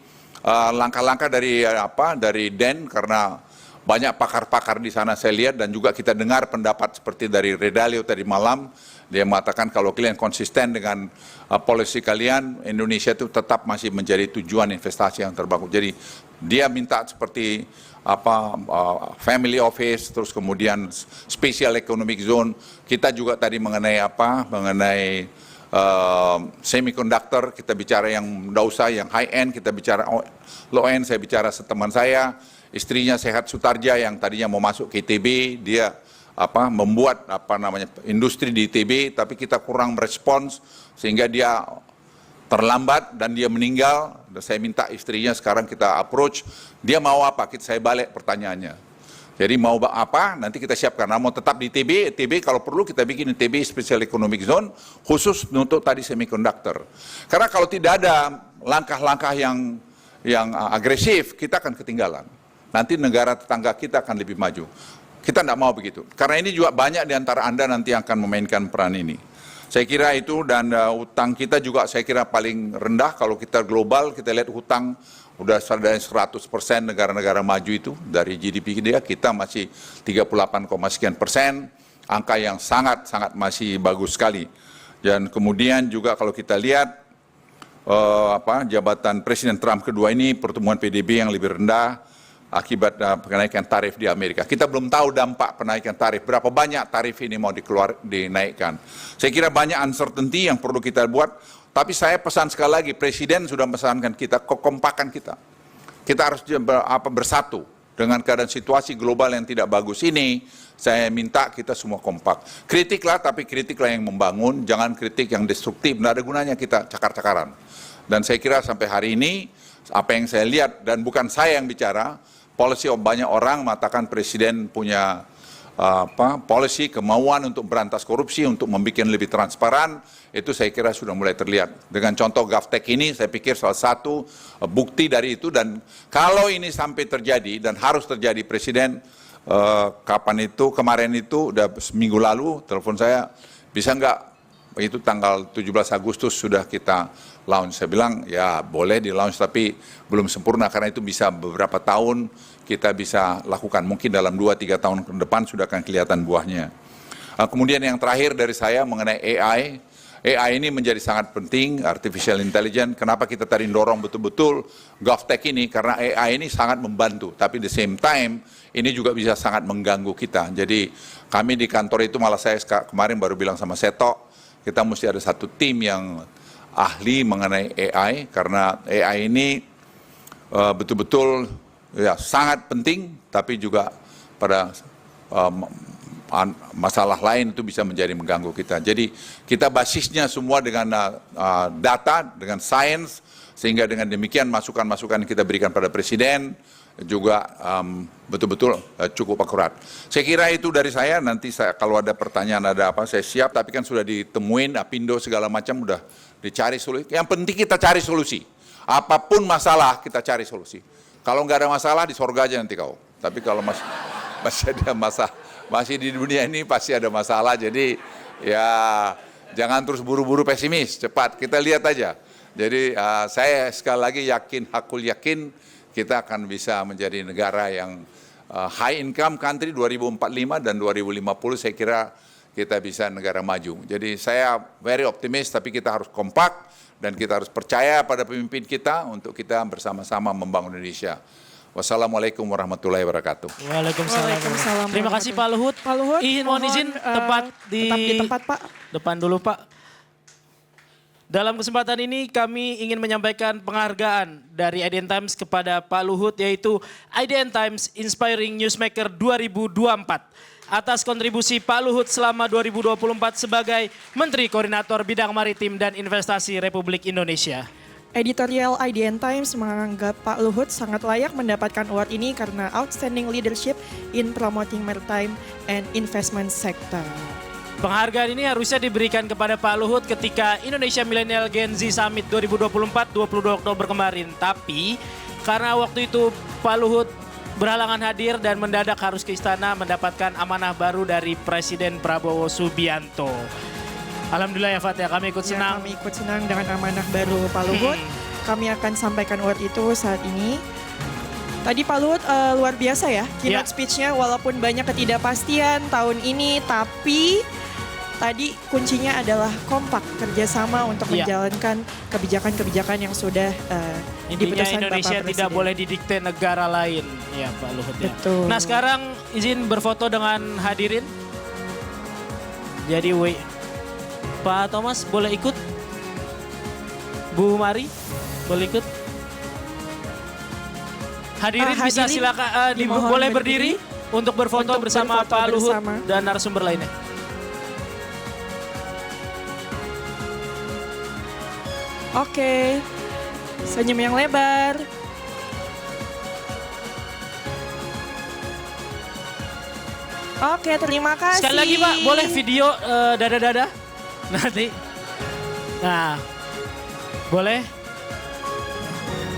langkah-langkah dari DEN, karena banyak pakar-pakar di sana saya lihat, dan juga kita dengar pendapat seperti dari Redalio tadi malam, dia mengatakan kalau kalian konsisten dengan policy kalian, Indonesia itu tetap masih menjadi tujuan investasi yang terbagus. Jadi dia minta seperti family office, terus kemudian special economic zone. Kita juga tadi mengenai semiconductor, kita bicara yang nggak usah yang high end, kita bicara low end. Saya bicara teman saya, istrinya Sehat Sutarja yang tadinya mau masuk ke ITB, dia membuat industri di ITB, tapi kita kurang merespons sehingga dia terlambat dan dia meninggal. Dan saya minta istrinya sekarang kita approach, dia mau apa? Saya balik pertanyaannya. Jadi mau apa? Nanti kita siapkan. Nah, mau tetap di ITB, kalau perlu kita bikin ITB Special Economic Zone khusus untuk tadi semiconductor. Karena kalau tidak ada langkah-langkah yang agresif, kita akan ketinggalan. Nanti negara tetangga kita akan lebih maju. Kita tidak mau begitu. Karena ini juga banyak di antara Anda nanti akan memainkan peran ini. Saya kira itu, dan hutang kita juga saya kira paling rendah. Kalau kita global, kita lihat hutang udah dari 100% negara-negara maju itu, dari GDP dia, kita masih 38, sekian persen, angka yang sangat-sangat masih bagus sekali. Dan kemudian juga kalau kita lihat jabatan Presiden Trump kedua ini, pertumbuhan PDB yang lebih rendah, akibat kenaikan tarif di Amerika. Kita belum tahu dampak penaikan tarif, berapa banyak tarif ini mau dinaikkan. Saya kira banyak uncertainty yang perlu kita buat, tapi saya pesan sekali lagi, Presiden sudah memesankan kita, kekompakan kita. Kita harus bersatu dengan keadaan situasi global yang tidak bagus ini. Saya minta kita semua kompak. Kritiklah, tapi kritiklah yang membangun, jangan kritik yang destruktif, tidak ada gunanya kita cakar-cakaran. Dan saya kira sampai hari ini, apa yang saya lihat, dan bukan saya yang bicara, policy banyak orang mengatakan Presiden punya policy, kemauan untuk berantas korupsi, untuk membuat lebih transparan, itu saya kira sudah mulai terlihat. Dengan contoh GovTech ini, saya pikir salah satu bukti dari itu, dan kalau ini sampai terjadi, dan harus terjadi, Presiden kemarin itu, udah seminggu lalu, telepon saya, bisa nggak, itu tanggal 17 Agustus sudah kita launch. Saya bilang, ya boleh di launch, tapi belum sempurna, karena itu bisa beberapa tahun kita bisa lakukan. Mungkin dalam 2-3 tahun ke depan sudah akan kelihatan buahnya. Kemudian yang terakhir dari saya mengenai AI. AI ini menjadi sangat penting, artificial intelligence. Kenapa kita tadi dorong betul-betul GovTech ini? Karena AI ini sangat membantu, tapi the same time ini juga bisa sangat mengganggu kita. Jadi kami di kantor itu malah saya kemarin baru bilang sama Seto, kita mesti ada satu tim yang ahli mengenai AI, karena AI ini betul-betul ya sangat penting, tapi juga pada masalah lain itu bisa menjadi mengganggu kita. Jadi kita basisnya semua dengan data, dengan sains, sehingga dengan demikian masukan-masukan yang kita berikan pada Presiden juga betul-betul cukup akurat. Saya kira itu dari saya, nanti kalau ada pertanyaan ada apa saya siap, tapi kan sudah ditemuin Apindo segala macam, udah dicari solusi. Yang penting kita cari solusi. Apapun masalah kita cari solusi. Kalau nggak ada masalah di sorga aja nanti kau. Tapi kalau masih ada masalah, masih di dunia ini pasti ada masalah, jadi ya jangan terus buru-buru pesimis, cepat kita lihat aja. Jadi saya sekali lagi hakul yakin kita akan bisa menjadi negara yang high income country 2045 dan 2050, saya kira kita bisa negara maju. Jadi saya very optimis, tapi kita harus kompak dan kita harus percaya pada pemimpin kita untuk kita bersama-sama membangun Indonesia. Wassalamualaikum warahmatullahi wabarakatuh. Waalaikumsalam. Terima kasih Pak Luhut. Pak Luhut, Mohon izin tetap di tempat Pak. Depan dulu Pak. Dalam kesempatan ini kami ingin menyampaikan penghargaan dari IDN Times kepada Pak Luhut, yaitu IDN Times Inspiring Newsmaker 2024. Atas kontribusi Pak Luhut selama 2024 sebagai Menteri Koordinator Bidang Maritim dan Investasi Republik Indonesia. Editorial IDN Times menganggap Pak Luhut sangat layak mendapatkan award ini karena outstanding leadership in promoting maritime and investment sector. Penghargaan ini harusnya diberikan kepada Pak Luhut ketika Indonesia Millennial Gen Z Summit 2024 22 Oktober kemarin. Tapi karena waktu itu Pak Luhut berhalangan hadir dan mendadak harus ke istana mendapatkan amanah baru dari Presiden Prabowo Subianto. Alhamdulillah ya Fat ya, kami ikut senang. Kami ikut senang dengan amanah baru Pak Luhut. Kami akan sampaikan award itu saat ini. Tadi Pak Luhut luar biasa ya keynote speech-nya, walaupun banyak ketidakpastian tahun ini, tapi tadi kuncinya adalah kompak, kerjasama untuk menjalankan kebijakan-kebijakan yang sudah Intinya diputuskan Indonesia Bapak tidak Presiden. boleh didikte negara lain ya Pak Luhut ya. Betul. Nah sekarang izin berfoto dengan hadirin. Jadi Pak Thomas boleh ikut? Bu Mari boleh ikut? Hadirin bisa silakan boleh berdiri untuk berfoto bersama Pak Luhut dan narasumber lainnya. Oke, senyum yang lebar. Oke, terima kasih. Sekali lagi Pak, boleh video dada-dada? Nanti. Nah, boleh?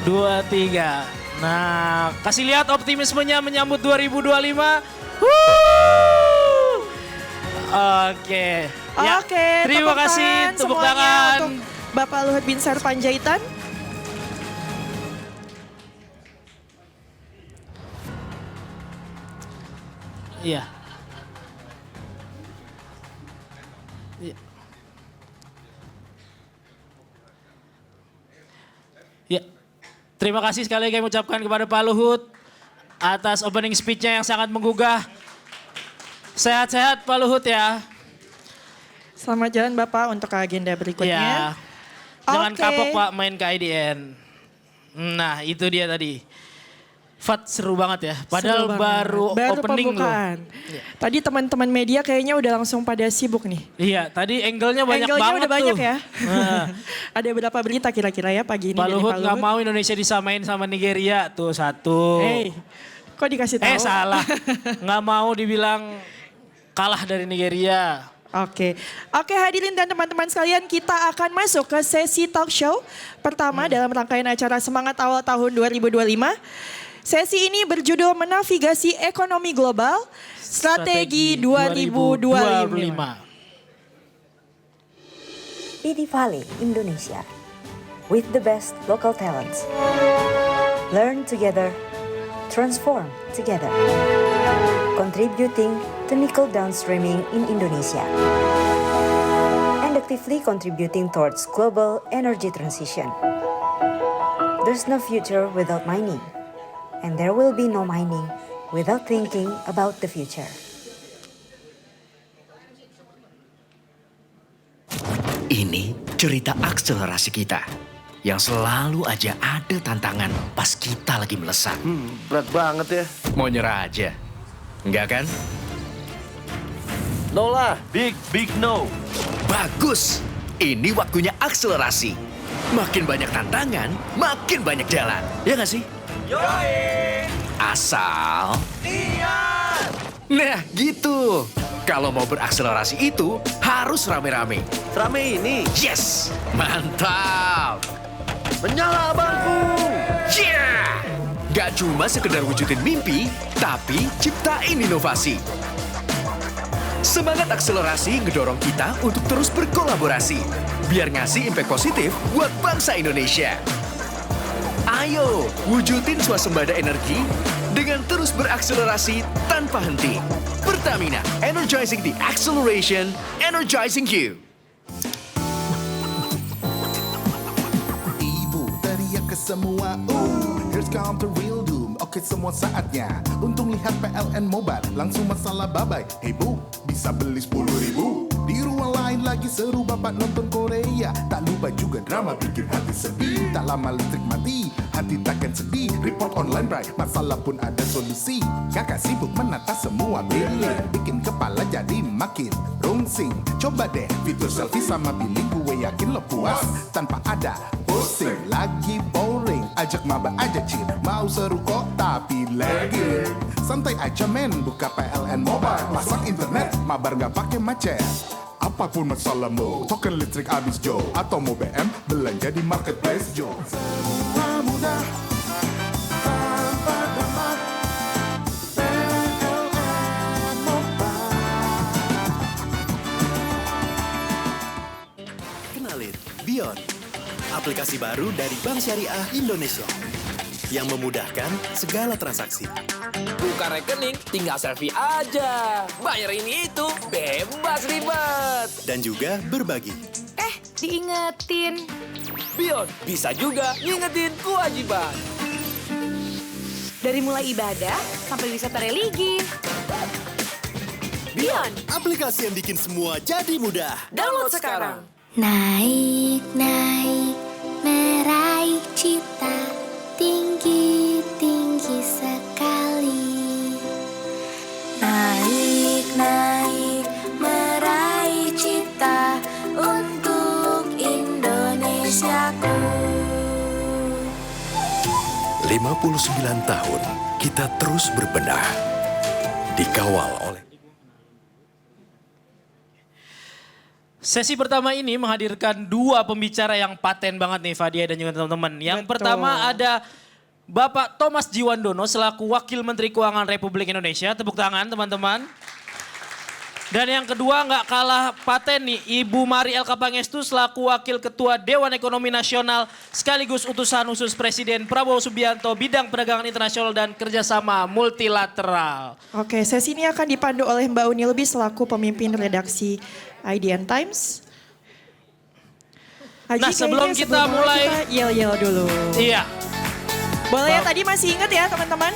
2, 3. Nah, kasih lihat optimismenya menyambut 2025. Oke. Ya, Oke, terima kasih. Tepuk tangan. Untuk Bapak Luhut Binsar Panjaitan. Iya. Ya, terima kasih sekali lagi kami ucapkan kepada Pak Luhut atas opening speech-nya yang sangat menggugah. Sehat-sehat Pak Luhut ya. Selamat jalan Bapak untuk agenda berikutnya. Ya. Jangan Oke. kapok Pak main ke IDN. Nah itu dia tadi. Fat seru banget ya. Padahal Seru banget. baru opening loh. pembukaan. Tadi teman-teman media kayaknya udah langsung pada sibuk nih. Iya tadi angle-nya banyak Angle-nya banget udah banyak tuh. ya. Nah. Ada berapa berita kira-kira ya pagi ini Pak dari Luhut Pak nggak Luhut? mau Indonesia disamain sama Nigeria tuh satu. Kok dikasih tahu? Salah. Nggak mau dibilang kalah dari Nigeria. Oke, hadirin dan teman-teman sekalian, kita akan masuk ke sesi talk show pertama dalam rangkaian acara Semangat Awal Tahun 2025. Sesi ini berjudul Menavigasi Ekonomi Global, Strategi 2025. PD Valley Indonesia, with the best local talents. Learn together, transform together. Contributing to nickel downstreaming in Indonesia. And actively contributing towards global energy transition. There's no future without mining, and there will be no mining without thinking about the future. Ini cerita akselerasi kita yang selalu aja ada tantangan pas kita lagi melesat. Berat banget ya. Mau nyerah aja. Enggak kan? No lah, big no. Bagus. Ini waktunya akselerasi. Makin banyak tantangan, makin banyak jalan. Ya nggak sih? Yoi! Asal... Niat! Nah gitu. Kalau mau berakselerasi itu harus rame-rame. Serame ini. Yes! Mantap! Menyala bangku. Yeah! Gak cuma sekedar wujudin mimpi, tapi ciptain inovasi. Semangat akselerasi ngedorong kita untuk terus berkolaborasi, biar ngasih impact positif buat bangsa Indonesia. Ayo, wujudin swasembada energi dengan terus berakselerasi tanpa henti. Pertamina, energizing the acceleration, energizing you. Ibu teriak ke semua, here's come the real doom. Oke semua saatnya, untung lihat PLN Mobile, langsung masalah babai. Hey bu, bisa beli 10.000. Di ruang lain lagi seru bapak nonton Korea. Tak lupa juga drama bikin hati sedih. Tak lama listrik mati, hati takkan sedih. Report online bright, masalah pun ada solusi. Kakak sibuk menata semua bilik, bikin kepala jadi makin rungsing. Coba deh fitur selfie sama billing, gue yakin lo puas tanpa ada pusing. Lagi boring, ajak maba aja cil. Mau seru kok tapi lagi santai aja men, buka PLN Mobile, pasang internet, mabar nggak pakai macet. Apapun masalahmu, token listrik habis Jo, atau mau BM, belanja di marketplace Jo. Semua mudah tanpa drama, PLN Mobile. Kenalin, Bion, aplikasi baru dari Bank Syariah Indonesia yang memudahkan segala transaksi. Buka rekening, tinggal selfie aja. Bayar ini itu, bebas ribet. Dan juga berbagi. Diingetin. Bion bisa juga ngingetin kewajiban. Dari mulai ibadah sampai wisata religi. Bion, aplikasi yang bikin semua jadi mudah. Download sekarang. Naik, naik, meraih cita. Tinggi, tinggi sekali. Naik, naik, meraih cita untuk Indonesiaku. 59 tahun, kita terus berbenah. Dikawal oleh... Sesi pertama ini menghadirkan dua pembicara yang paten banget nih Fadia dan juga teman-teman. Yang pertama ada Bapak Thomas Jiwandono selaku Wakil Menteri Keuangan Republik Indonesia. Tepuk tangan teman-teman. Dan yang kedua nggak kalah paten nih Ibu Mari Elka Pangestu selaku Wakil Ketua Dewan Ekonomi Nasional sekaligus utusan khusus Presiden Prabowo Subianto bidang perdagangan internasional dan kerjasama multilateral. Oke, sesi ini akan dipandu oleh Mbak Uni Lubis selaku pemimpin redaksi IDN Times. Haji, Nah, sebelum kita mulai yel-yel dulu. Iya. Boleh ya, tadi masih ingat ya teman-teman?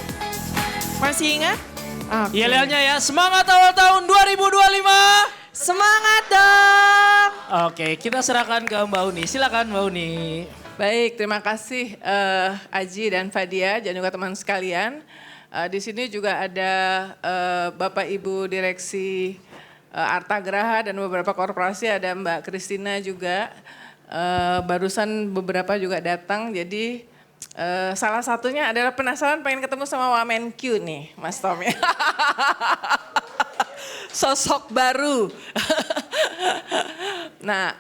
Masih ingat? Oke. Yel-yelnya ya, semangat awal tahun 2025. Semangat dong. Oke, kita serahkan ke Mbak Uni. Silakan Mbak Uni. Baik, terima kasih Aji dan Fadia dan juga teman sekalian. Di sini juga ada Bapak Ibu Direksi Arta Graha dan beberapa korporasi, ada Mbak Kristina juga. Barusan beberapa juga datang, jadi salah satunya adalah penasaran pengen ketemu sama Wamenkyu nih, Mas Tom ya. Sosok baru. Nah,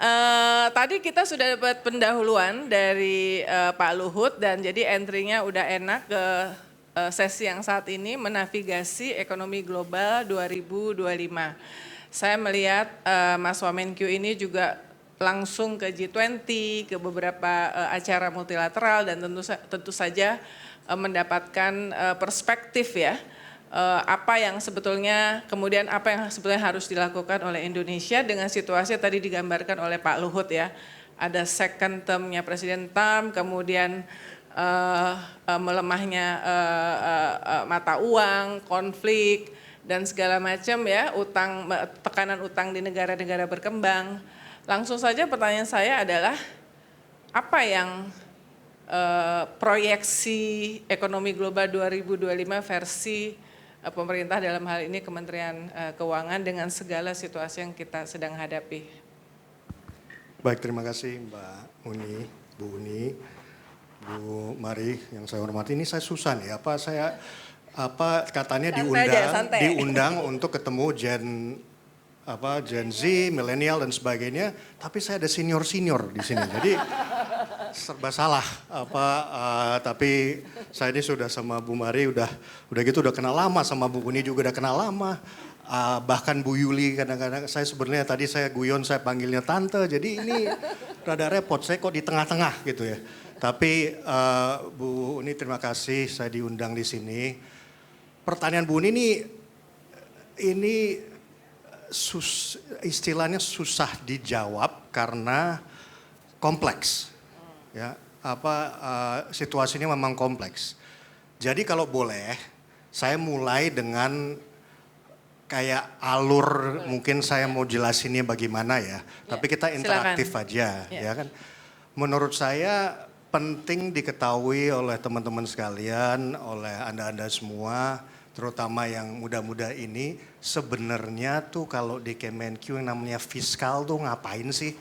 tadi kita sudah dapat pendahuluan dari Pak Luhut dan jadi entry-nya udah enak ke sesi yang saat ini menavigasi ekonomi global 2025. Saya melihat Mas Wamenkyu ini juga langsung ke G20, ke beberapa acara multilateral dan tentu saja mendapatkan perspektif ya apa yang sebetulnya harus dilakukan oleh Indonesia dengan situasi yang tadi digambarkan oleh Pak Luhut ya. Ada second term-nya Presiden Trump, kemudian melemahnya mata uang, konflik dan segala macam ya, tekanan utang di negara-negara berkembang. Langsung saja pertanyaan saya adalah apa yang proyeksi ekonomi global 2025 versi pemerintah dalam hal ini Kementerian Keuangan dengan segala situasi yang kita sedang hadapi. Baik, terima kasih Mbak Uni, Bu Uni, Bu Mari yang saya hormati. Ini saya susah nih, katanya diundang untuk ketemu Gen Z, milenial dan sebagainya, tapi saya ada senior di sini. Jadi serba salah tapi saya ini sudah sama Bu Mari udah kenal lama, sama Bu Uni juga udah kenal lama. Bahkan Bu Yuli kadang-kadang saya sebenarnya tadi saya guyon saya panggilnya tante, jadi ini rada repot saya kok di tengah-tengah gitu ya. Tapi Bu Uni terima kasih saya diundang di sini. Pertanyaan Bu Uni ini istilahnya susah dijawab karena kompleks. Ya, situasinya memang kompleks. Jadi kalau boleh saya mulai dengan kayak alur, mungkin saya mau jelasinnya bagaimana ya. Tapi kita interaktif aja, ya kan. Menurut saya penting diketahui oleh teman-teman sekalian, oleh Anda-Anda semua, terutama yang muda-muda ini, sebenarnya tuh kalau di Kemenq yang namanya fiskal tuh ngapain sih?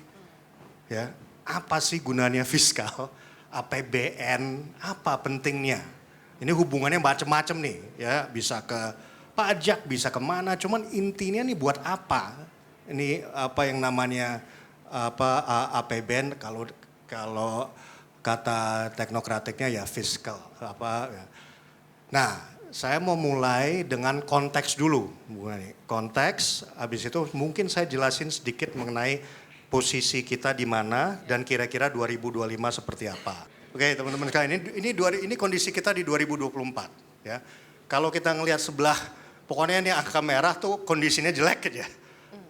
Ya, apa sih gunanya fiskal? APBN, apa pentingnya? Ini hubungannya macam-macam nih, ya bisa ke pajak, bisa kemana, cuman intinya nih buat apa? Ini apa yang namanya APBN kalau kata teknokratiknya ya fiskal ya. Nah, saya mau mulai dengan konteks dulu, konteks. Habis itu mungkin saya jelasin sedikit mengenai posisi kita di mana dan kira-kira 2025 seperti apa. Oke, teman-teman sekalian, ini kondisi kita di 2024 ya. Kalau kita ngelihat sebelah, pokoknya ini angka merah tuh kondisinya jelek aja.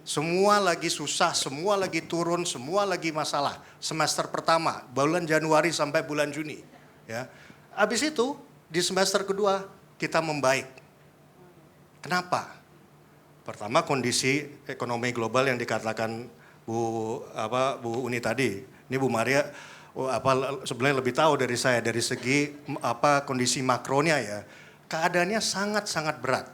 Semua lagi susah, semua lagi turun, semua lagi masalah. Semester pertama, bulan Januari sampai bulan Juni. Ya. Habis itu, di semester kedua, kita membaik. Kenapa? Pertama, kondisi ekonomi global yang dikatakan Bu Uni tadi. Ini Bu Maria sebenarnya lebih tahu dari saya dari segi kondisi makronya ya. Keadaannya sangat-sangat berat.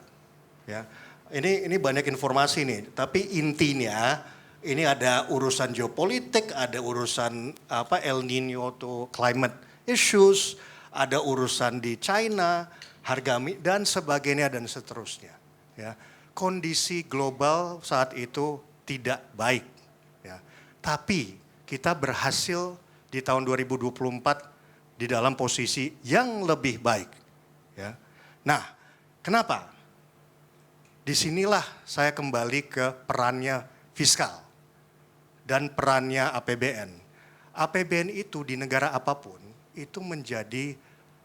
Ya. Ini banyak informasi nih, tapi intinya ini ada urusan geopolitik, ada urusan El Nino to climate issues, ada urusan di China, harga dan sebagainya dan seterusnya. Ya. Kondisi global saat itu tidak baik. Ya. Tapi kita berhasil di tahun 2024 di dalam posisi yang lebih baik. Ya. Nah, kenapa? Disinilah saya kembali ke perannya fiskal dan perannya APBN. APBN itu di negara apapun itu menjadi,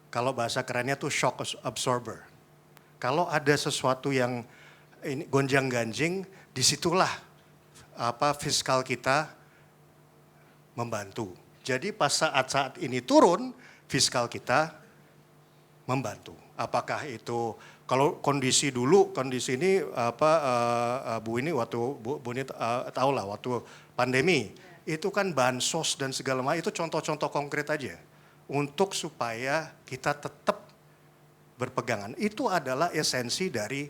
kalau bahasa kerennya tuh shock absorber. Kalau ada sesuatu yang gonjang-ganjing, disitulah fiskal kita membantu. Jadi pas saat ini turun, fiskal kita membantu. Apakah itu kalau kondisi ini Bu ini waktu Bu ini tahu lah waktu pandemi itu kan bansos dan segala macam itu contoh-contoh konkret aja untuk supaya kita tetap berpegangan. Itu adalah esensi dari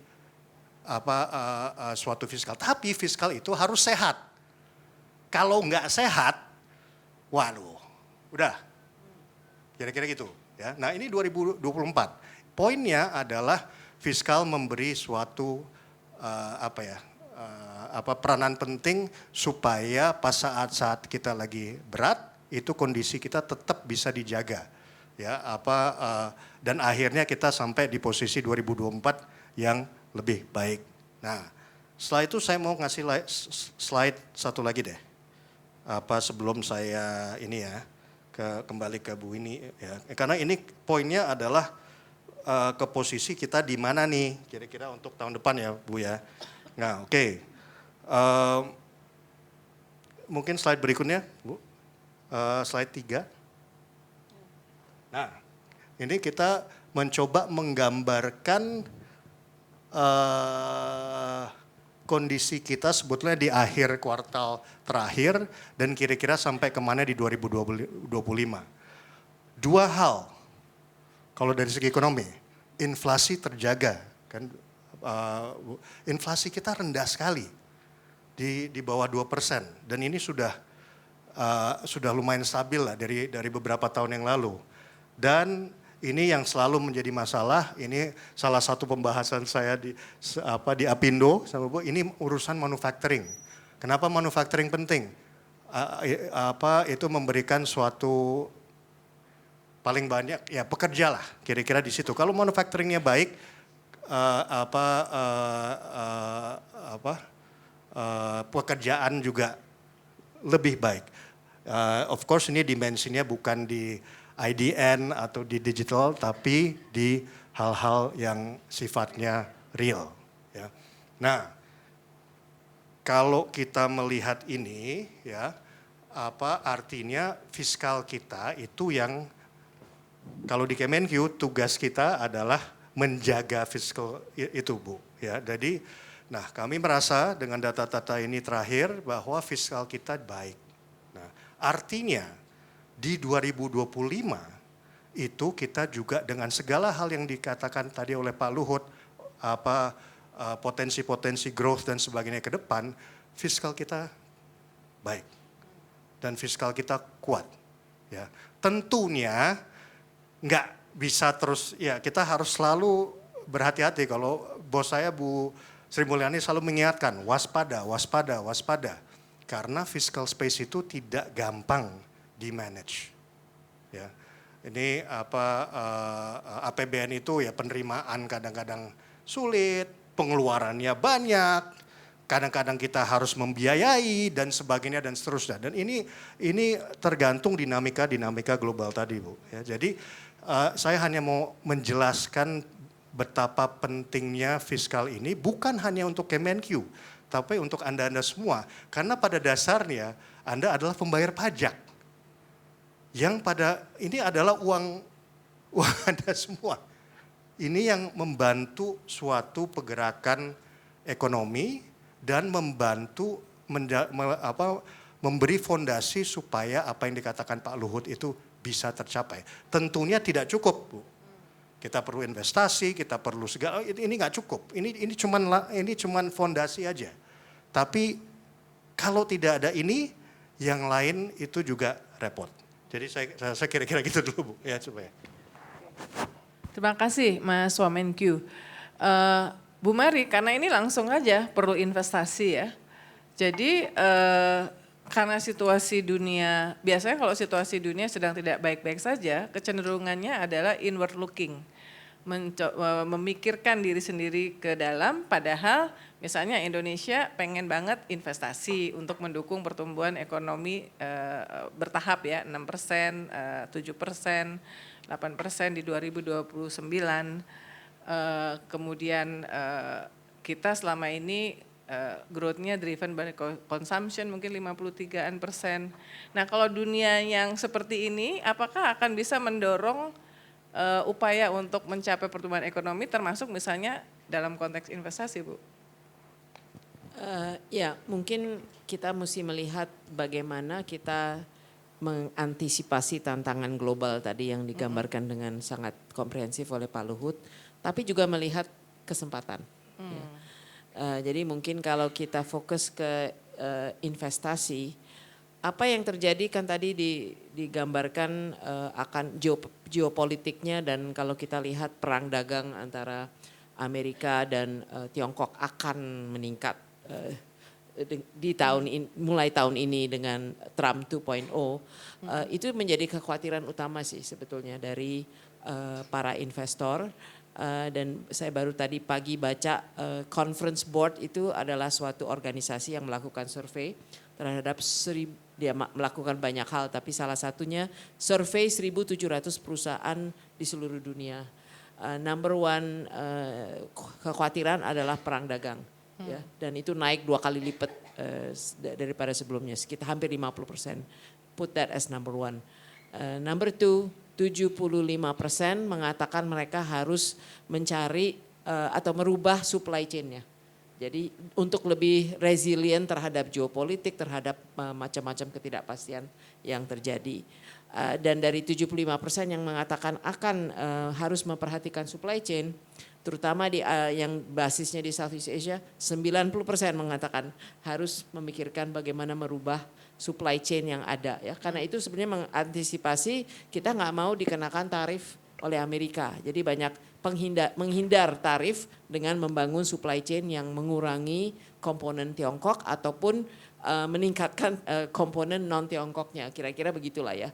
suatu fiskal. Tapi fiskal itu harus sehat. Kalau nggak sehat, waduh, udah. Kira-kira gitu. Ya. Nah ini 2024. Poinnya adalah fiskal memberi suatu peranan penting supaya pas saat kita lagi berat itu kondisi kita tetap bisa dijaga. Ya, dan akhirnya kita sampai di posisi 2024 yang lebih baik. Nah, setelah itu saya mau ngasih slide satu lagi deh. Sebelum saya ini ya kembali ke Bu ini ya. Karena ini poinnya adalah ke posisi kita di mana nih kira-kira untuk tahun depan ya Bu ya. Nah oke. Mungkin slide berikutnya Bu. Slide 3. Nah ini kita mencoba menggambarkan kondisi kita sebetulnya di akhir kuartal terakhir dan kira-kira sampai kemana di 2025. Dua hal, kalau dari segi ekonomi, inflasi terjaga, kan inflasi kita rendah sekali, di bawah 2%, dan ini sudah lumayan stabil lah dari beberapa tahun yang lalu. Dan ini yang selalu menjadi masalah, ini salah satu pembahasan saya di Apindo sama Bu, ini urusan manufacturing. Kenapa manufacturing penting? Itu memberikan suatu paling banyak ya pekerja lah kira-kira di situ. Kalau manufacturingnya baik, pekerjaan juga lebih baik. Of course ini dimensinya bukan di IDN atau di digital, tapi di hal-hal yang sifatnya real. Ya. Nah, kalau kita melihat ini, ya, artinya fiskal kita itu yang, kalau di Kemenq tugas kita adalah menjaga fiskal itu Bu. Ya, jadi, nah kami merasa dengan data-data ini terakhir bahwa fiskal kita baik. Nah, artinya di 2025 itu kita juga dengan segala hal yang dikatakan tadi oleh Pak Luhut, potensi-potensi growth dan sebagainya ke depan, fiskal kita baik dan fiskal kita kuat. Ya, tentunya nggak bisa terus, ya kita harus selalu berhati-hati. Kalau bos saya Bu Sri Mulyani selalu mengingatkan waspada, waspada, waspada, karena fiscal space itu tidak gampang di manage, ya. Ini APBN itu ya penerimaan kadang-kadang sulit, pengeluarannya banyak, kadang-kadang kita harus membiayai dan sebagainya dan seterusnya. Dan ini tergantung dinamika global tadi Bu. Ya, jadi saya hanya mau menjelaskan betapa pentingnya fiskal ini bukan hanya untuk Kemenq, tapi untuk Anda semua. Karena pada dasarnya Anda adalah pembayar pajak. Yang ini adalah uang Anda semua. Ini yang membantu suatu pergerakan ekonomi dan membantu memberi fondasi supaya apa yang dikatakan Pak Luhut itu bisa tercapai. Tentunya tidak cukup Bu. Kita perlu investasi, kita perlu segala, ini nggak cukup. Ini cuman fondasi aja. Tapi kalau tidak ada ini, yang lain itu juga repot. Jadi saya kira-kira gitu dulu Bu, ya supaya. Terima kasih Mas Wamenkyu. Bu Mary, karena ini langsung aja perlu investasi ya. Jadi karena situasi dunia, biasanya kalau situasi dunia sedang tidak baik-baik saja, kecenderungannya adalah inward looking. Memikirkan diri sendiri ke dalam, padahal misalnya Indonesia pengen banget investasi untuk mendukung pertumbuhan ekonomi bertahap ya, 6%, 7%, 8% di 2029. Kemudian kita selama ini growth-nya driven by consumption mungkin 53%. Nah kalau dunia yang seperti ini apakah akan bisa mendorong upaya untuk mencapai pertumbuhan ekonomi termasuk misalnya dalam konteks investasi Bu? Ya mungkin kita mesti melihat bagaimana kita mengantisipasi tantangan global tadi yang digambarkan dengan sangat komprehensif oleh Pak Luhut, tapi juga melihat kesempatan. Ya. Jadi mungkin kalau kita fokus ke investasi, apa yang terjadi kan tadi digambarkan akan geopolitiknya, dan kalau kita lihat perang dagang antara Amerika dan Tiongkok akan meningkat mulai tahun ini dengan Trump 2.0, itu menjadi kekhawatiran utama sih sebetulnya dari para investor. Dan saya baru tadi pagi baca Conference Board itu adalah suatu organisasi yang melakukan survei terhadap dia melakukan banyak hal, tapi salah satunya survei 1.700 perusahaan di seluruh dunia. number one kekhawatiran adalah perang dagang. Ya, dan itu naik 2 kali lipat daripada sebelumnya, sekitar hampir 50%. Put that as number one. Number two, 75% mengatakan mereka harus mencari atau merubah supply chain-nya. Jadi untuk lebih resilient terhadap geopolitik, terhadap macam-macam ketidakpastian yang terjadi. Dan dari 75% yang mengatakan akan harus memperhatikan supply chain, terutama di yang basisnya di Southeast Asia, 90% mengatakan harus memikirkan bagaimana merubah supply chain yang ada. Ya, karena itu sebenarnya mengantisipasi kita nggak mau dikenakan tarif oleh Amerika. Jadi banyak menghindar tarif dengan membangun supply chain yang mengurangi komponen Tiongkok ataupun meningkatkan komponen non Tiongkoknya. Kira-kira begitulah ya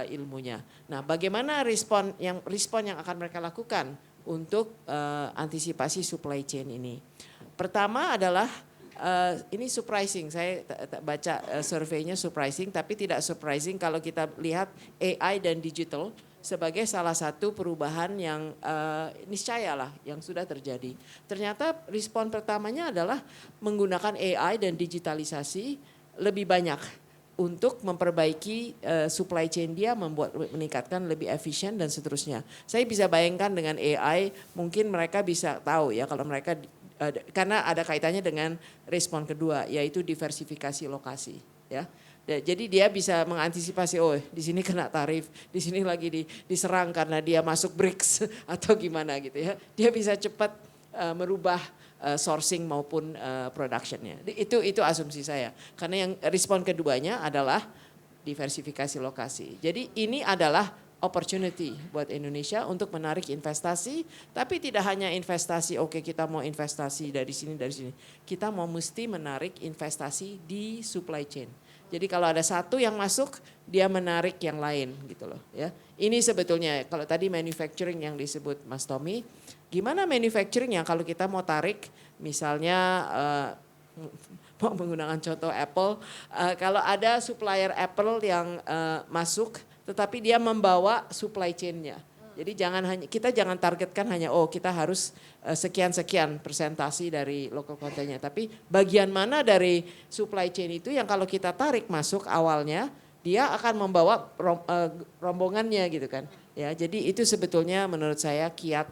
ilmunya. Nah, bagaimana respon yang akan mereka lakukan untuk antisipasi supply chain ini? Pertama adalah ini surprising, saya baca surveinya surprising, tapi tidak surprising kalau kita lihat AI dan digital sebagai salah satu perubahan yang niscaya lah yang sudah terjadi. Ternyata respon pertamanya adalah menggunakan AI dan digitalisasi lebih banyak untuk memperbaiki supply chain dia, meningkatkan lebih efisien dan seterusnya. Saya bisa bayangkan dengan AI mungkin mereka bisa tahu ya kalau mereka karena ada kaitannya dengan respon kedua yaitu diversifikasi lokasi ya. Jadi dia bisa mengantisipasi, oh di sini kena tarif, di sini lagi diserang karena dia masuk BRICS atau gimana gitu ya. Dia bisa cepat merubah sourcing maupun productionnya. Itu asumsi saya. Karena yang respon keduanya adalah diversifikasi lokasi. Jadi ini adalah opportunity buat Indonesia untuk menarik investasi, tapi tidak hanya investasi, oke kita mau investasi dari sini. Kita mau mesti menarik investasi di supply chain. Jadi kalau ada satu yang masuk, dia menarik yang lain gitu loh ya. Ini sebetulnya kalau tadi manufacturing yang disebut Mas Tommy, gimana manufacturing yang kalau kita mau tarik misalnya mau menggunakan contoh Apple, kalau ada supplier Apple yang masuk tetapi dia membawa supply chain-nya. Jadi kita jangan targetkan hanya kita harus sekian persentasi dari local content-nya, tapi bagian mana dari supply chain itu yang kalau kita tarik masuk awalnya dia akan membawa rombongannya gitu kan. Ya, jadi itu sebetulnya menurut saya kiat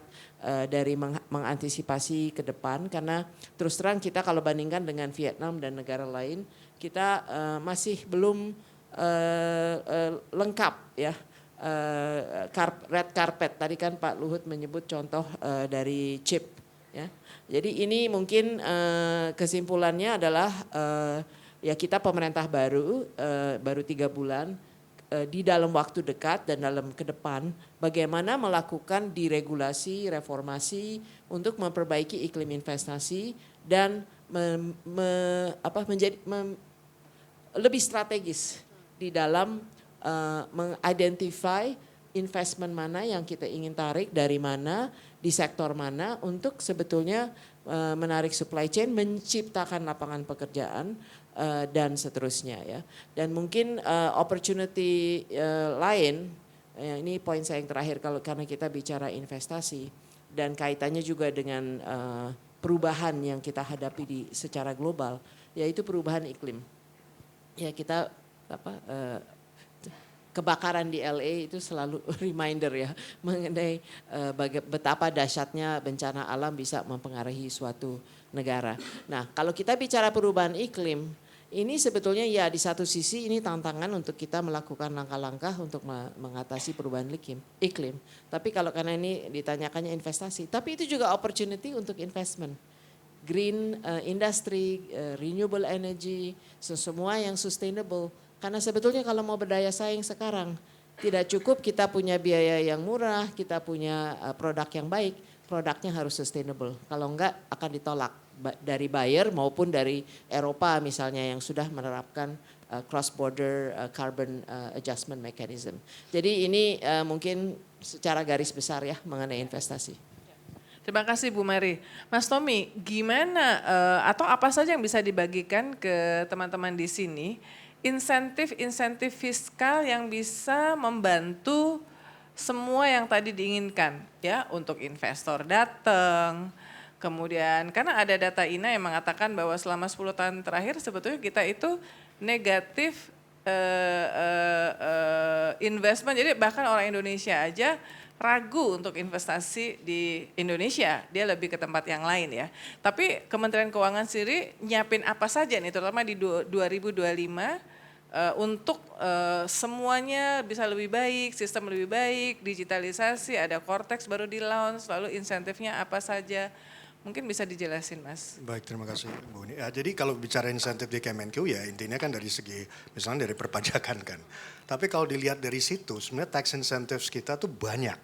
dari mengantisipasi ke depan karena terus terang kita kalau bandingkan dengan Vietnam dan negara lain kita masih belum lengkap ya. Red carpet tadi kan Pak Luhut menyebut contoh dari chip ya. Jadi ini mungkin kesimpulannya adalah ya kita pemerintah baru 3 bulan di dalam waktu dekat dan dalam ke depan bagaimana melakukan diregulasi, reformasi untuk memperbaiki iklim investasi dan menjadi lebih strategis di dalam mengidentify investment mana yang kita ingin tarik dari mana, di sektor mana untuk sebetulnya menarik supply chain, menciptakan lapangan pekerjaan dan seterusnya ya. Dan mungkin opportunity lain, ini poin saya yang terakhir karena kita bicara investasi dan kaitannya juga dengan perubahan yang kita hadapi secara global, yaitu perubahan iklim. Ya kita kebakaran di LA itu selalu reminder ya mengenai betapa dahsyatnya bencana alam bisa mempengaruhi suatu negara. Nah, kalau kita bicara perubahan iklim, ini sebetulnya ya di satu sisi ini tantangan untuk kita melakukan langkah-langkah untuk mengatasi perubahan iklim. Tapi kalau karena ini ditanyakannya investasi, tapi itu juga opportunity untuk investment. Green industry, renewable energy, semua yang sustainable. Karena sebetulnya kalau mau berdaya saing sekarang tidak cukup kita punya biaya yang murah, kita punya produk yang baik, produknya harus sustainable. Kalau enggak akan ditolak dari buyer maupun dari Eropa misalnya yang sudah menerapkan cross border carbon adjustment mechanism. Jadi ini mungkin secara garis besar ya mengenai investasi. Terima kasih Bu Mari. Mas Tommy, gimana atau apa saja yang bisa dibagikan ke teman-teman di sini insentif fiskal yang bisa membantu semua yang tadi diinginkan ya, untuk investor datang. Kemudian karena ada data INA yang mengatakan bahwa selama 10 tahun terakhir sebetulnya kita itu negatif investment. Jadi bahkan orang Indonesia aja ragu untuk investasi di Indonesia, dia lebih ke tempat yang lain ya. Tapi Kementerian Keuangan sendiri nyiapin apa saja nih, terutama di 2025 untuk semuanya bisa lebih baik, sistem lebih baik, digitalisasi, ada Cortex baru di launch, lalu insentifnya apa saja. Mungkin bisa dijelasin Mas. Baik, terima kasih Bu Uni. Ya, jadi kalau bicara insentif di Kemenq ya intinya kan dari segi misalnya dari perpajakan kan. Tapi kalau dilihat dari situ sebenarnya tax incentives kita tuh banyak.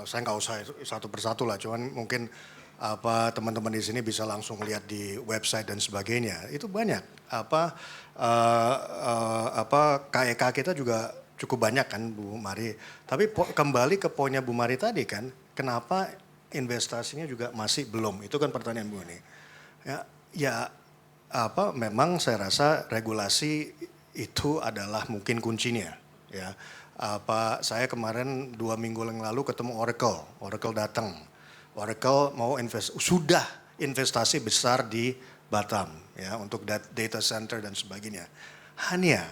Saya nggak usah satu persatu lah, cuman mungkin teman-teman di sini bisa langsung lihat di website dan sebagainya. Itu banyak. KEK kita juga cukup banyak kan Bu Mari. Tapi kembali ke poinnya Bu Mari tadi kan, kenapa investasinya juga masih belum? Itu kan pertanyaan Bu ini. Memang saya rasa regulasi itu adalah mungkin kuncinya. Ya, saya kemarin 2 minggu yang lalu ketemu Oracle datang. Oracle mau sudah investasi besar di Batam ya untuk data center dan sebagainya. Hanya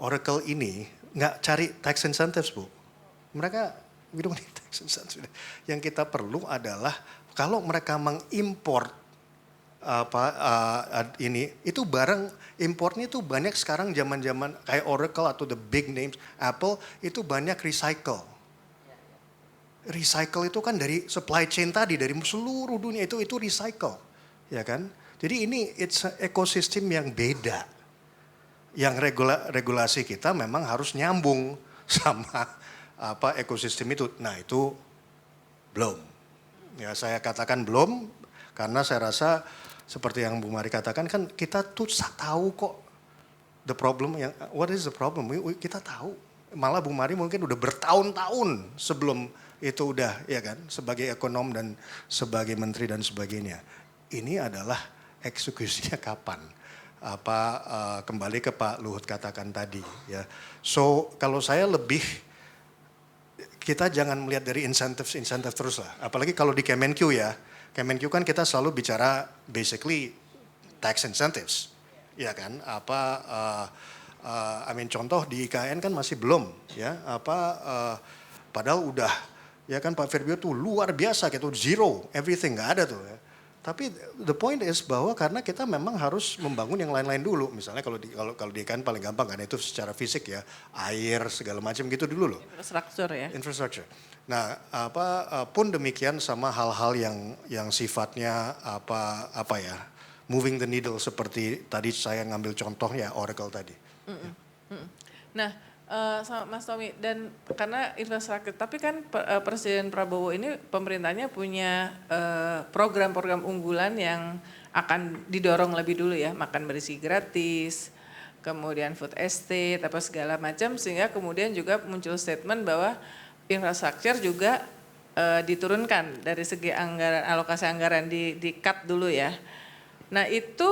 Oracle ini nggak cari tax incentives Bu. Mereka we don't need tax incentives. Yang kita perlu adalah kalau mereka mengimport ini itu barang importnya itu banyak sekarang zaman-zaman kayak Oracle atau the big names Apple itu banyak recycle. Recycle itu kan dari supply chain tadi dari seluruh dunia itu recycle, ya kan? Jadi ini it's ekosistem yang beda. Yang regulasi kita memang harus nyambung sama ekosistem itu. Nah, itu belum. Ya, saya katakan belum karena saya rasa seperti yang Bu Mari katakan kan kita tuh tahu kok the problem what is the problem? Kita tahu. Malah Bu Mari mungkin udah bertahun-tahun sebelum itu udah ya kan sebagai ekonom dan sebagai menteri dan sebagainya. Ini adalah eksekusinya kapan? Kembali ke Pak Luhut katakan tadi ya. So kalau saya lebih kita jangan melihat dari insentif terus lah. Apalagi kalau di Kemenq ya. Kemenq kan kita selalu bicara basically tax incentives. Ya kan? Contoh di IKN kan masih belum ya. Padahal udah ya kan Pak Firvio tuh luar biasa gitu zero everything nggak ada tuh ya. Tapi the point is bahwa karena kita memang harus membangun yang lain-lain dulu. Misalnya kalau di IKN paling gampang kan itu secara fisik ya, air segala macam gitu dulu loh. Infrastruktur ya. Infrastructure. Nah, pun demikian sama hal-hal yang sifatnya moving the needle seperti tadi saya ngambil contoh ya Oracle tadi. Nah, sama Mas Tommy dan karena infrastruktur, tapi kan Presiden Prabowo ini pemerintahnya punya program-program unggulan yang akan didorong lebih dulu ya, makan berisi gratis, kemudian food estate, apa segala macam, sehingga kemudian juga muncul statement bahwa infrastruktur juga diturunkan dari segi anggaran, alokasi anggaran di cut dulu ya. Nah itu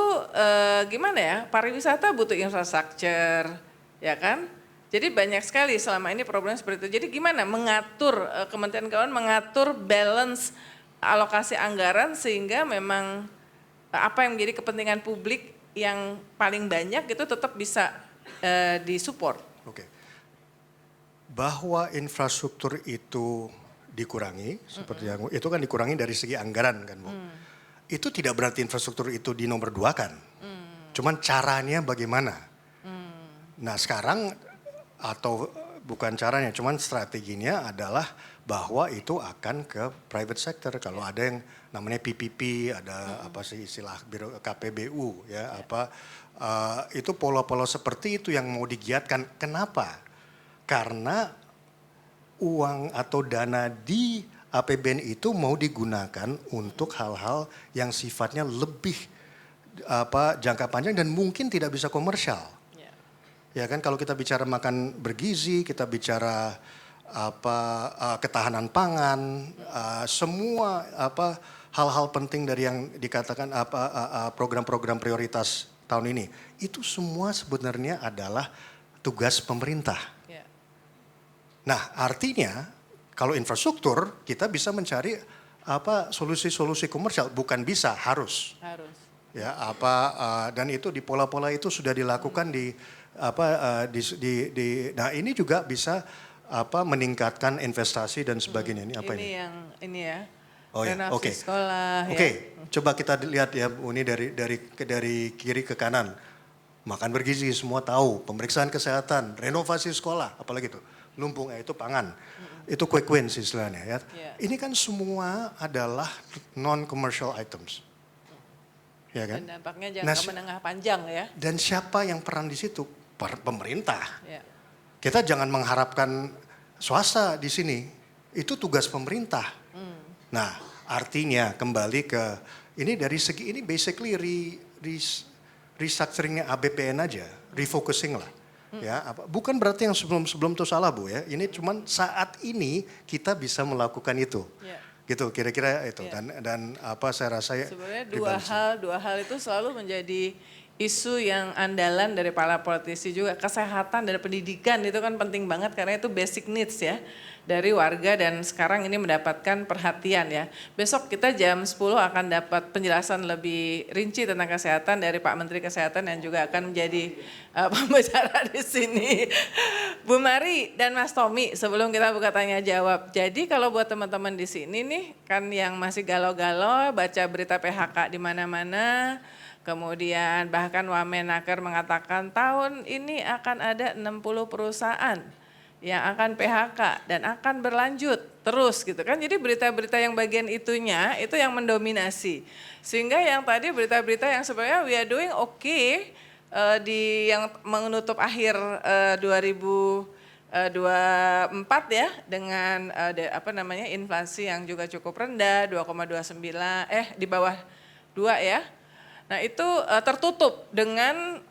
gimana ya, pariwisata butuh infrastruktur ya kan? Jadi banyak sekali selama ini problem seperti itu. Jadi gimana mengatur, Kementerian Keuangan mengatur balance alokasi anggaran sehingga memang apa yang menjadi kepentingan publik yang paling banyak itu tetap bisa disupport. Oke. Bahwa infrastruktur itu dikurangi, seperti yang itu kan dikurangi dari segi anggaran kan Bu. Itu tidak berarti infrastruktur itu dinomor duakan. Cuman caranya bagaimana. Nah sekarang atau bukan caranya, cuman strateginya adalah bahwa itu akan ke private sector. Kalau ada yang namanya PPP, ada apa sih istilah KPBU ya itu pola-pola seperti itu yang mau digiatkan. Kenapa? Karena uang atau dana di APBN itu mau digunakan untuk hal-hal yang sifatnya lebih jangka panjang dan mungkin tidak bisa komersial. Ya kan kalau kita bicara makan bergizi, kita bicara ketahanan pangan, semua hal-hal penting dari yang dikatakan program-program prioritas tahun ini, itu semua sebenarnya adalah tugas pemerintah. Ya. Nah, artinya kalau infrastruktur kita bisa mencari solusi-solusi komersial, bukan bisa, harus. Harus. Ya, dan itu di pola-pola itu sudah dilakukan nah ini juga bisa meningkatkan investasi dan sebagainya. Ini apa ini? Ini ya. Oh ya, Renovasi oke. sekolah. Oke, Ya. coba kita lihat ya, Bu Uni dari kiri ke kanan. Makan bergizi semua tahu, pemeriksaan kesehatan, renovasi sekolah, apalagi itu lumpung, itu pangan. Itu quick wins istilahnya ya. Ini kan semua adalah non-commercial items. Ya kan? Dan dampaknya jangka menengah panjang ya. Dan siapa yang peran di situ? Pemerintah. Ya. Kita jangan mengharapkan swasta di sini. Itu tugas pemerintah. Nah, artinya kembali ke ini dari segi ini basically restructuringnya ABPN aja, refocusing lah. Ya, bukan berarti yang sebelum itu salah, Bu ya. Ini cuman saat ini kita bisa melakukan itu. Ya. Gitu kira-kira itu. Ya. Dan saya rasa sebenarnya dua hal itu selalu menjadi isu yang andalan dari para politisi juga. Kesehatan dan pendidikan itu kan penting banget karena itu basic needs ya dari warga, dan sekarang ini mendapatkan perhatian ya. Besok kita jam 10 akan dapat penjelasan lebih rinci tentang kesehatan dari Pak Menteri Kesehatan yang juga akan menjadi pembicara di sini. Bu Mari dan Mas Tommy, sebelum kita buka tanya jawab. Jadi kalau buat teman-teman di sini nih kan yang masih galau-galau baca berita PHK di mana-mana. Kemudian bahkan Wamenaker mengatakan tahun ini akan ada 60 perusahaan yang akan PHK dan akan berlanjut terus gitu kan. Jadi berita-berita yang bagian itunya itu yang mendominasi. Sehingga yang tadi berita-berita yang sebenarnya we are doing okay di yang menutup akhir 2024 ya dengan inflasi yang juga cukup rendah 2,29 di bawah 2 ya. Nah itu tertutup dengan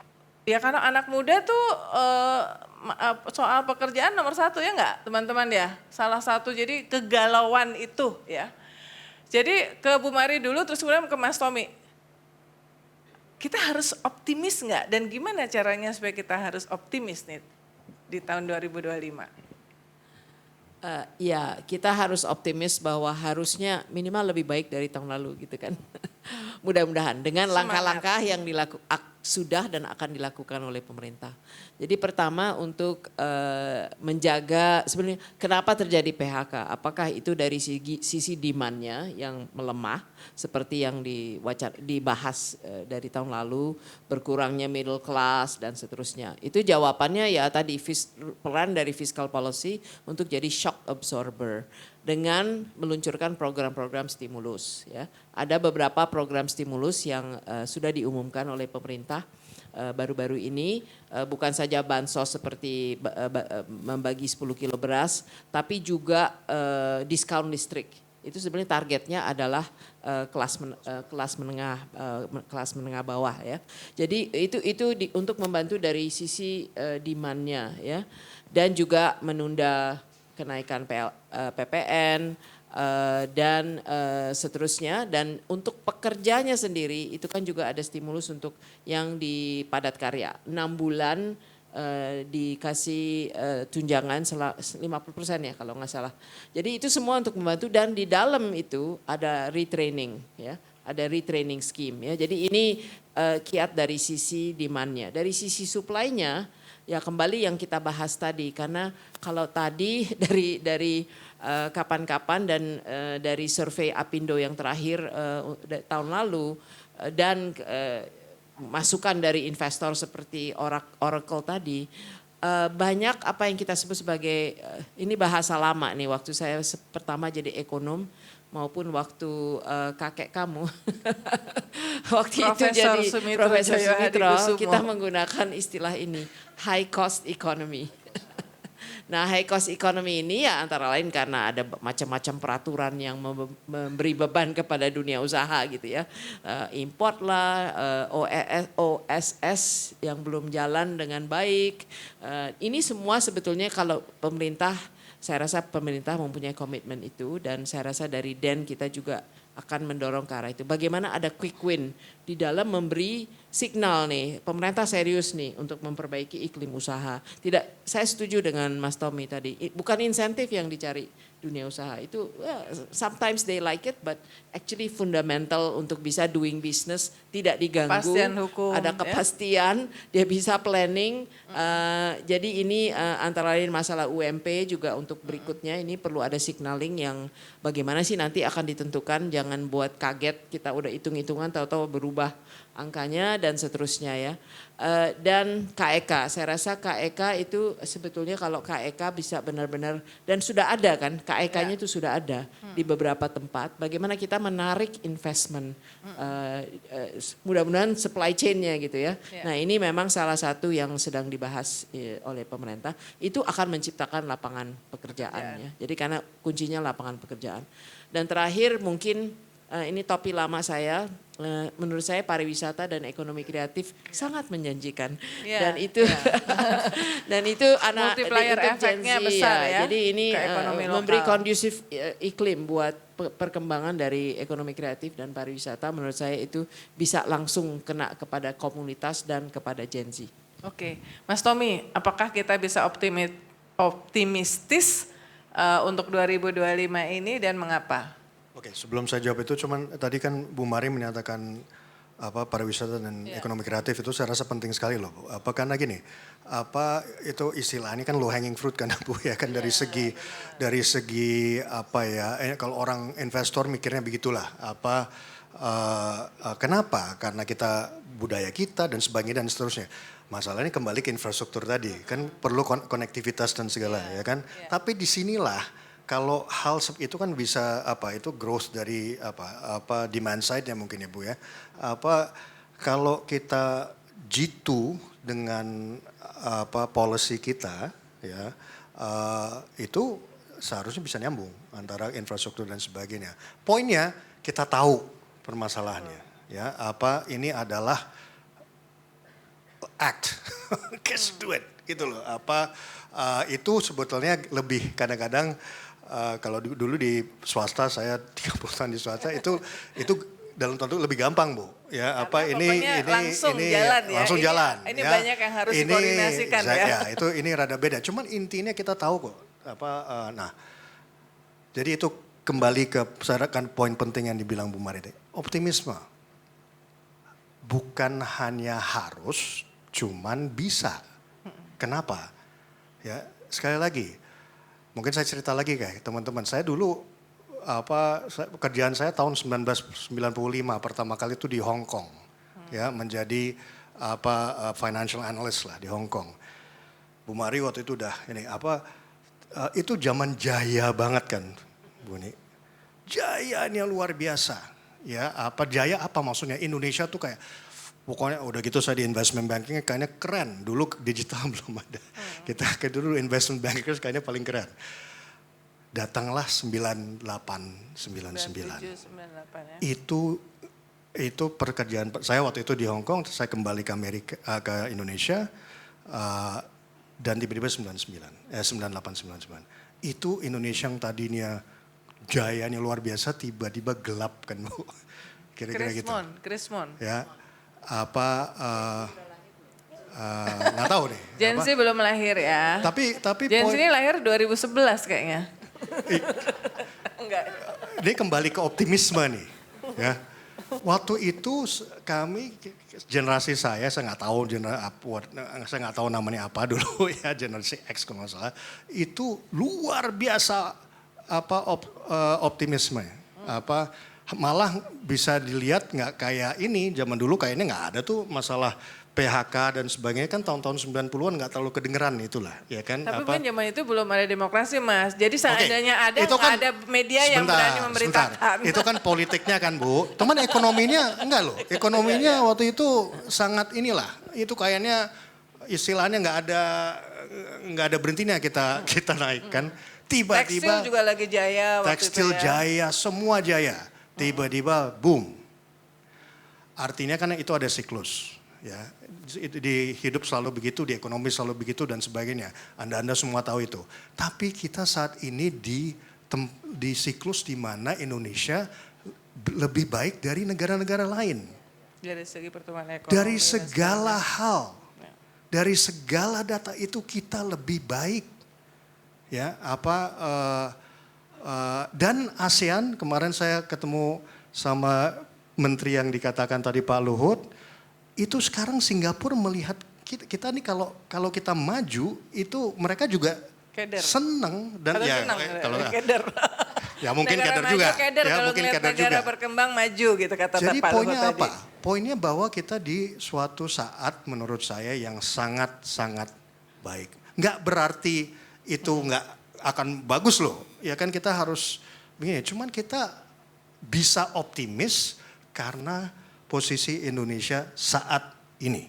ya karena anak muda tuh soal pekerjaan nomor 1 ya enggak teman-teman ya. Salah satu jadi kegalauan itu ya. Jadi ke Bu Mari dulu terus kemudian ke Mas Tommy. Kita harus optimis enggak dan gimana caranya supaya kita harus optimis nih di tahun 2025? Ya kita harus optimis bahwa harusnya minimal lebih baik dari tahun lalu gitu kan. Mudah-mudahan dengan langkah-langkah yang sudah dan akan dilakukan oleh pemerintah. Jadi pertama untuk menjaga sebenarnya kenapa terjadi PHK? Apakah itu dari sisi demand-nya yang melemah seperti yang dibahas dari tahun lalu, berkurangnya middle class dan seterusnya. Itu jawabannya ya tadi peran dari fiscal policy untuk jadi shock absorber dengan meluncurkan program-program stimulus ya. Ada beberapa program stimulus yang sudah diumumkan oleh pemerintah baru-baru ini, bukan saja bansos seperti membagi 10 kilo beras, tapi juga diskon listrik. Itu sebenarnya targetnya adalah kelas menengah bawah ya. Jadi itu untuk membantu dari sisi demand-nya ya, dan juga menunda kenaikan PPN dan seterusnya. Dan untuk pekerjanya sendiri itu kan juga ada stimulus untuk yang di padat karya 6 bulan dikasih tunjangan 50% ya kalau nggak salah. Jadi itu semua untuk membantu, dan di dalam itu ada retraining ya, ada retraining scheme ya. Jadi ini kiat dari sisi demand-nya. Dari sisi supply-nya ya kembali yang kita bahas tadi, karena kalau tadi dari kapan-kapan dan dari survei Apindo yang terakhir tahun lalu dan masukan dari investor seperti Oracle tadi, banyak apa yang kita sebut sebagai ini bahasa lama nih waktu saya pertama jadi ekonom maupun waktu kakek kamu waktu Profesor itu jadi Sumitro Profesor Jaya Sumitro, Hadikusumo. kita menggunakan istilah ini high cost economy. Nah high cost economy ini ya antara lain karena ada macam-macam peraturan yang memberi beban kepada dunia usaha gitu ya. Import lah, OSS yang belum jalan dengan baik. Ini semua sebetulnya kalau pemerintah, saya rasa pemerintah mempunyai komitmen itu, dan saya rasa dari DEN kita juga akan mendorong ke arah itu. Bagaimana ada quick win di dalam memberi signal nih, pemerintah serius nih untuk memperbaiki iklim usaha. Tidak, saya setuju dengan Mas Tommy tadi. Bukan insentif yang dicari dunia usaha itu, sometimes they like it, but actually fundamental untuk bisa doing business tidak diganggu. Kepastian hukum, ada kepastian, dia bisa planning. Jadi ini antara lain masalah UMP juga untuk berikutnya ini perlu ada signaling yang bagaimana sih nanti akan ditentukan. Jangan buat kaget kita udah hitung-hitungan tahu-tahu berubah angkanya dan seterusnya ya. Dan KEK, saya rasa KEK itu sebetulnya kalau KEK bisa benar-benar dan sudah ada kan, KEK-nya itu sudah ada di beberapa tempat. Bagaimana kita menarik investment, mudah-mudahan supply chain-nya gitu ya. Nah ini memang salah satu yang sedang dibahas oleh pemerintah. Itu akan menciptakan lapangan pekerjaan ya. Jadi karena kuncinya lapangan pekerjaan. Dan terakhir mungkin ini topi lama saya. Menurut saya pariwisata dan ekonomi kreatif sangat menjanjikan dan itu dan itu anak multiplier efeknya besar ya. Jadi ini memberi kondusif iklim buat perkembangan dari ekonomi kreatif dan pariwisata. Menurut saya itu bisa langsung kena kepada komunitas dan kepada Gen Z. Oke, Mas Tommy, apakah kita bisa optimistis untuk 2025 ini dan mengapa? Oke, sebelum saya jawab itu, cuman tadi kan Bu Mari menyatakan pariwisata dan ekonomi kreatif itu saya rasa penting sekali loh. Karena gini, itu istilahnya kan low hanging fruit kan Bu ya kan dari segi kalau orang investor mikirnya begitulah kenapa? Karena kita budaya kita dan sebagainya dan seterusnya. Masalahnya kembali ke infrastruktur tadi kan perlu konektivitas dan segala ya kan. Tapi disinilah kalau hal itu kan bisa itu growth dari demand side-nya mungkin ya Bu ya. Kalau kita jitu dengan policy kita ya itu seharusnya bisa nyambung antara infrastruktur dan sebagainya. Poinnya kita tahu permasalahannya ya ini adalah act just do it gitu loh itu sebetulnya lebih kadang-kadang kalau dulu di swasta saya 30 tahun di swasta itu dalam tentu lebih gampang Bu ya ini langsung jalan ini banyak yang harus dikoordinasikan ini rada beda cuman intinya kita tahu kok jadi itu kembali ke kan poin penting yang dibilang Bu Mari optimisme bukan hanya harus cuman bisa kenapa ya sekali lagi mungkin saya cerita lagi kayak teman-teman. Saya dulu pekerjaan saya tahun 1995 pertama kali itu di Hong Kong. Ya, menjadi financial analyst lah di Hong Kong. Bu Mari waktu itu udah itu zaman jaya banget kan, Bu Ni. Jayanya luar biasa. Ya, jaya apa maksudnya? Indonesia tuh kayak pokoknya udah gitu saya di investment banking kayaknya keren. Dulu digital belum ada. Kita dulu investment bankers kayaknya paling keren. Datanglah 98, 99. 98 ya. Itu pekerjaan saya waktu itu di Hong Kong, saya kembali ke Indonesia dan tiba-tiba 98, 99. Itu Indonesia yang tadinya jayanya luar biasa tiba-tiba gelap kan Bu. Kira-kira gitu. Krismon. Ya. Nggak tahu nih. Gen Z belum lahir ya. Tapi Gen Z ini lahir 2011 kayaknya. Enggak. Ini kembali ke optimisme nih. Ya. Waktu itu kami generasi saya nggak tahu saya nggak tahu namanya apa dulu ya generasi X kalau nggak salah itu luar biasa optimisme malah bisa dilihat nggak kayak ini zaman dulu kayaknya nggak ada tuh masalah PHK dan sebagainya kan tahun-tahun 90-an nggak terlalu kedengeran itulah ya kan. Tapi kan zaman itu belum ada demokrasi Mas. Jadi seandainya ada ada media yang berani memberitakan. Itu kan politiknya kan Bu. Teman ekonominya enggak loh. Ekonominya waktu itu sangat inilah. Itu kayaknya istilahnya nggak ada berhentinya kita naikkan. Tiba-tiba tekstil juga lagi jaya waktu tekstil itu ya. jaya, semua jaya. Tiba-tiba boom. Artinya kan itu ada siklus. Ya, di hidup selalu begitu, di ekonomi selalu begitu dan sebagainya. Anda semua tahu itu. Tapi kita saat ini di siklus di mana Indonesia lebih baik dari negara-negara lain. Dari segi pertumbuhan ekonomi. Dari segala hal, dari segala data itu kita lebih baik. Ya, dan ASEAN, kemarin saya ketemu sama menteri yang dikatakan tadi Pak Luhut, itu sekarang Singapura melihat kita nih kalau kita maju itu mereka juga seneng dan kalau keder. Ya mungkin negara keder maju juga. Keder, Ya kalau mungkin ngeliat keder negara juga. berkembang maju gitu kata Jadi Pak Luhut poinnya tadi. apa? Poinnya bahwa kita di suatu saat menurut saya yang sangat-sangat baik. Nggak berarti itu nggak akan bagus loh. Ya kan kita harus begini. Cuman kita bisa optimis karena posisi Indonesia saat ini.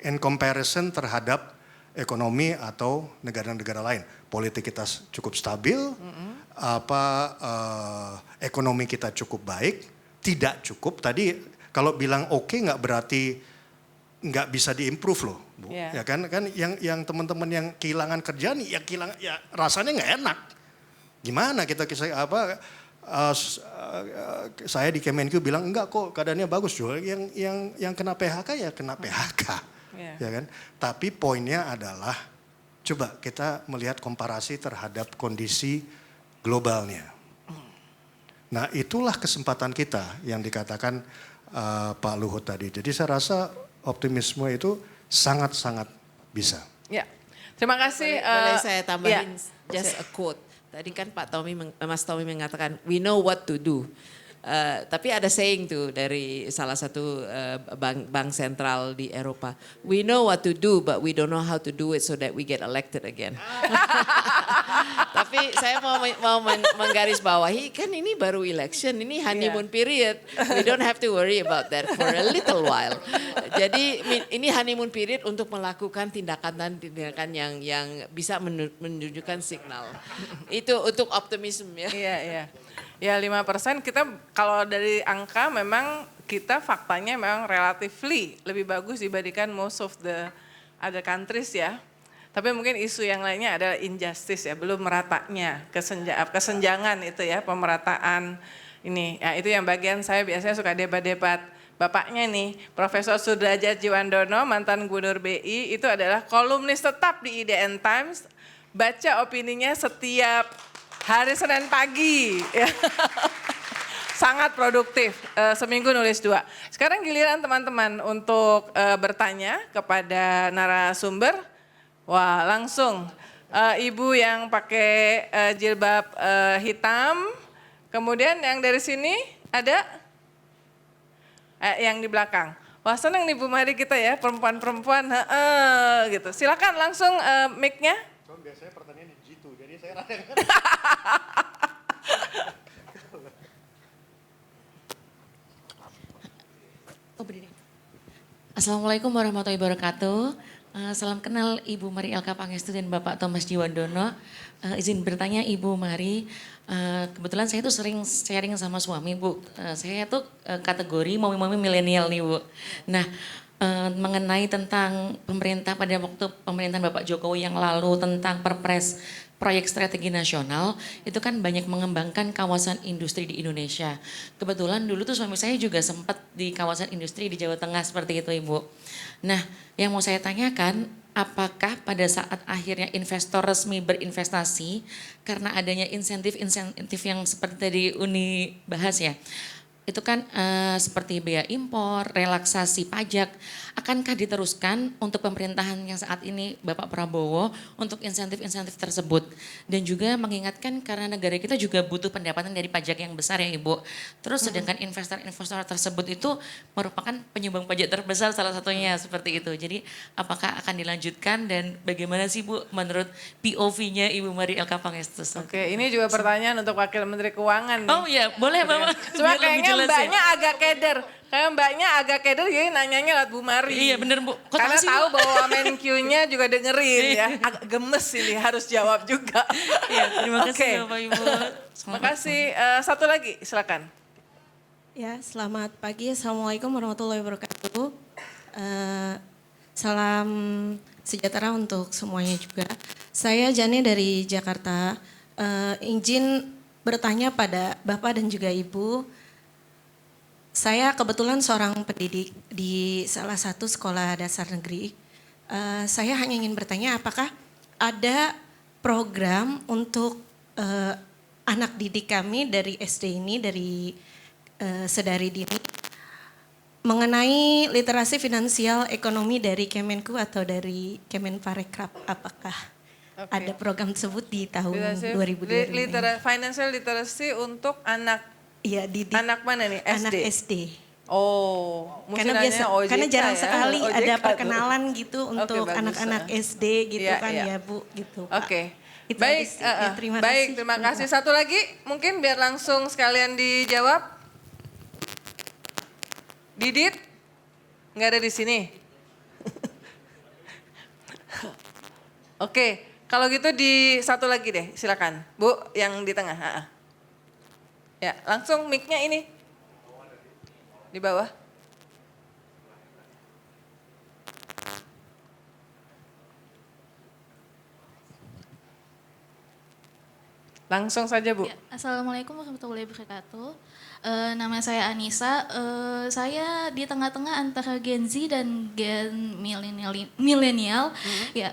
In comparison terhadap ekonomi atau negara-negara lain. Politik kita cukup stabil, ekonomi kita cukup baik, tidak cukup. Tadi kalau bilang oke nggak berarti nggak bisa diimprove loh, Bu. Yeah. Ya kan yang teman-teman yang kehilangan kerjaan ya rasanya nggak enak. Gimana saya di Kemenq bilang enggak kok keadaannya bagus juga. Yang kena PHK ya kena PHK. Yeah. Ya kan? Tapi poinnya adalah coba kita melihat komparasi terhadap kondisi globalnya. Nah, itulah kesempatan kita yang dikatakan Pak Luhut tadi. Jadi saya rasa optimisme itu sangat-sangat bisa. Ya. Terima kasih. Boleh saya tambahin ya. just a quote. Tadi kan Mas Tommy mengatakan we know what to do. Tapi ada saying tuh dari salah satu bank sentral di Eropa. We know what to do but we don't know how to do it so that we get elected again. Tapi saya mau menggarisbawahi kan ini baru election, ini honeymoon period. We don't have to worry about that for a little while. Jadi ini honeymoon period untuk melakukan tindakan yang bisa menunjukkan signal. Itu untuk optimisme ya. Iya. Ya 5% kita kalau dari angka memang kita faktanya memang relatively lebih bagus dibandingkan most of the other countries ya. Tapi mungkin isu yang lainnya adalah injustice ya, belum meratanya, kesenjangan itu ya, pemerataan ini. Ya itu yang bagian saya biasanya suka debat-debat. Bapaknya nih, Profesor Sudrajat Djiwandono, mantan Gubernur BI, itu adalah kolumnis tetap di IDN Times, baca opininya setiap hari Senin pagi. Sangat produktif, seminggu nulis 2. Sekarang giliran teman-teman untuk bertanya kepada narasumber. Wah langsung, ibu yang pakai jilbab hitam, kemudian yang dari sini ada yang di belakang. Wah senang nih Bu Mari kita ya, perempuan-perempuan gitu. Silakan langsung mic-nya. Biasanya pertanyaan gitu, jadi saya rada. Assalamualaikum warahmatullahi wabarakatuh. Salam kenal Ibu Mari Elka Pangestu dan Bapak Thomas Djiwandono. Izin bertanya Ibu Mari, kebetulan saya tuh sering sharing sama suami Bu. Saya tuh kategori mami-mami milenial nih Bu. Nah mengenai tentang pemerintah pada waktu pemerintahan Bapak Jokowi yang lalu tentang Perpres proyek strategi nasional itu kan banyak mengembangkan kawasan industri di Indonesia. Kebetulan dulu tuh suami saya juga sempat di kawasan industri di Jawa Tengah seperti itu Ibu. Nah yang mau saya tanyakan apakah pada saat akhirnya investor resmi berinvestasi karena adanya insentif-insentif yang seperti tadi Uni bahas ya. Itu kan seperti biaya impor, relaksasi pajak, akankah diteruskan untuk pemerintahan yang saat ini Bapak Prabowo untuk insentif-insentif tersebut? Dan juga mengingatkan karena negara kita juga butuh pendapatan dari pajak yang besar ya Ibu. Terus sedangkan investor-investor tersebut itu merupakan penyumbang pajak terbesar salah satunya seperti itu. Jadi apakah akan dilanjutkan dan bagaimana sih Bu menurut POV-nya Ibu Mari Elka Pangestu? Oke, ini juga pertanyaan untuk Wakil Menteri Keuangan. Oh iya, boleh Bapak. Cuma kayaknya mbaknya agak keder. Kayak mbaknya agak keder jadi nanyanya lewat Bu Mari. Iya bener Bu. Kok karena sih, tahu Bu? bahwa Menq-nya juga dengerin ya. Agak gemes ini harus jawab juga. Iya, terima kasih Oke. Bapak Ibu. Terima kasih. Satu lagi silakan. Ya, selamat pagi. Assalamualaikum warahmatullahi wabarakatuh. Salam sejahtera untuk semuanya juga. Saya Jane dari Jakarta. Izin bertanya pada Bapak dan juga Ibu. Saya kebetulan seorang pendidik di salah satu sekolah dasar negeri. Saya hanya ingin bertanya apakah ada program untuk anak didik kami dari SD ini, dari sedari dini, mengenai literasi finansial ekonomi dari Kemenku atau dari Kemenparekraf. Apakah ada program tersebut di tahun 2025? Financial literacy untuk anak. Iya, didik. Anak mana nih? SD. Anak SD. Oh, Karena jarang sekali OJK ada tuh. perkenalan gitu untuk bagus. anak-anak SD gitu Iya, kan iya. ya Bu gitu Pak. Oke. Itu Baik, aja sih. Ya, terima kasih. Satu lagi mungkin biar langsung sekalian dijawab. Didit, nggak ada di sini. Oke, kalau gitu di satu lagi deh, silakan. Bu, yang di tengah. Ya, langsung mic-nya ini. Di bawah. Langsung saja Bu. Ya, Assalamualaikum warahmatullahi wabarakatuh. Nama saya Anissa. Saya di tengah-tengah antara Gen Z dan Gen milenial. Ya,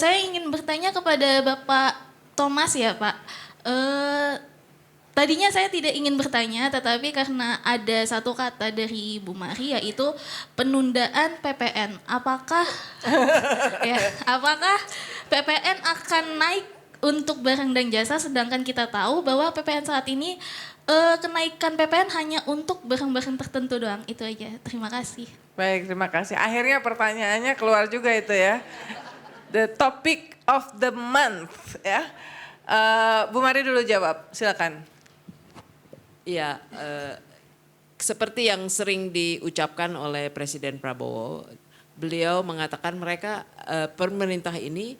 saya ingin bertanya kepada Bapak Thomas ya Pak. Tadinya saya tidak ingin bertanya, tetapi karena ada satu kata dari Bu Mari yaitu penundaan PPN. Apakah PPN akan naik untuk barang dan jasa, sedangkan kita tahu bahwa PPN saat ini kenaikan PPN hanya untuk barang-barang tertentu doang. Itu aja. Terima kasih. Baik, terima kasih. Akhirnya pertanyaannya keluar juga itu ya. The topic of the month ya. Bu Mari dulu jawab, silakan. Iya, seperti yang sering diucapkan oleh Presiden Prabowo, beliau mengatakan mereka pemerintah ini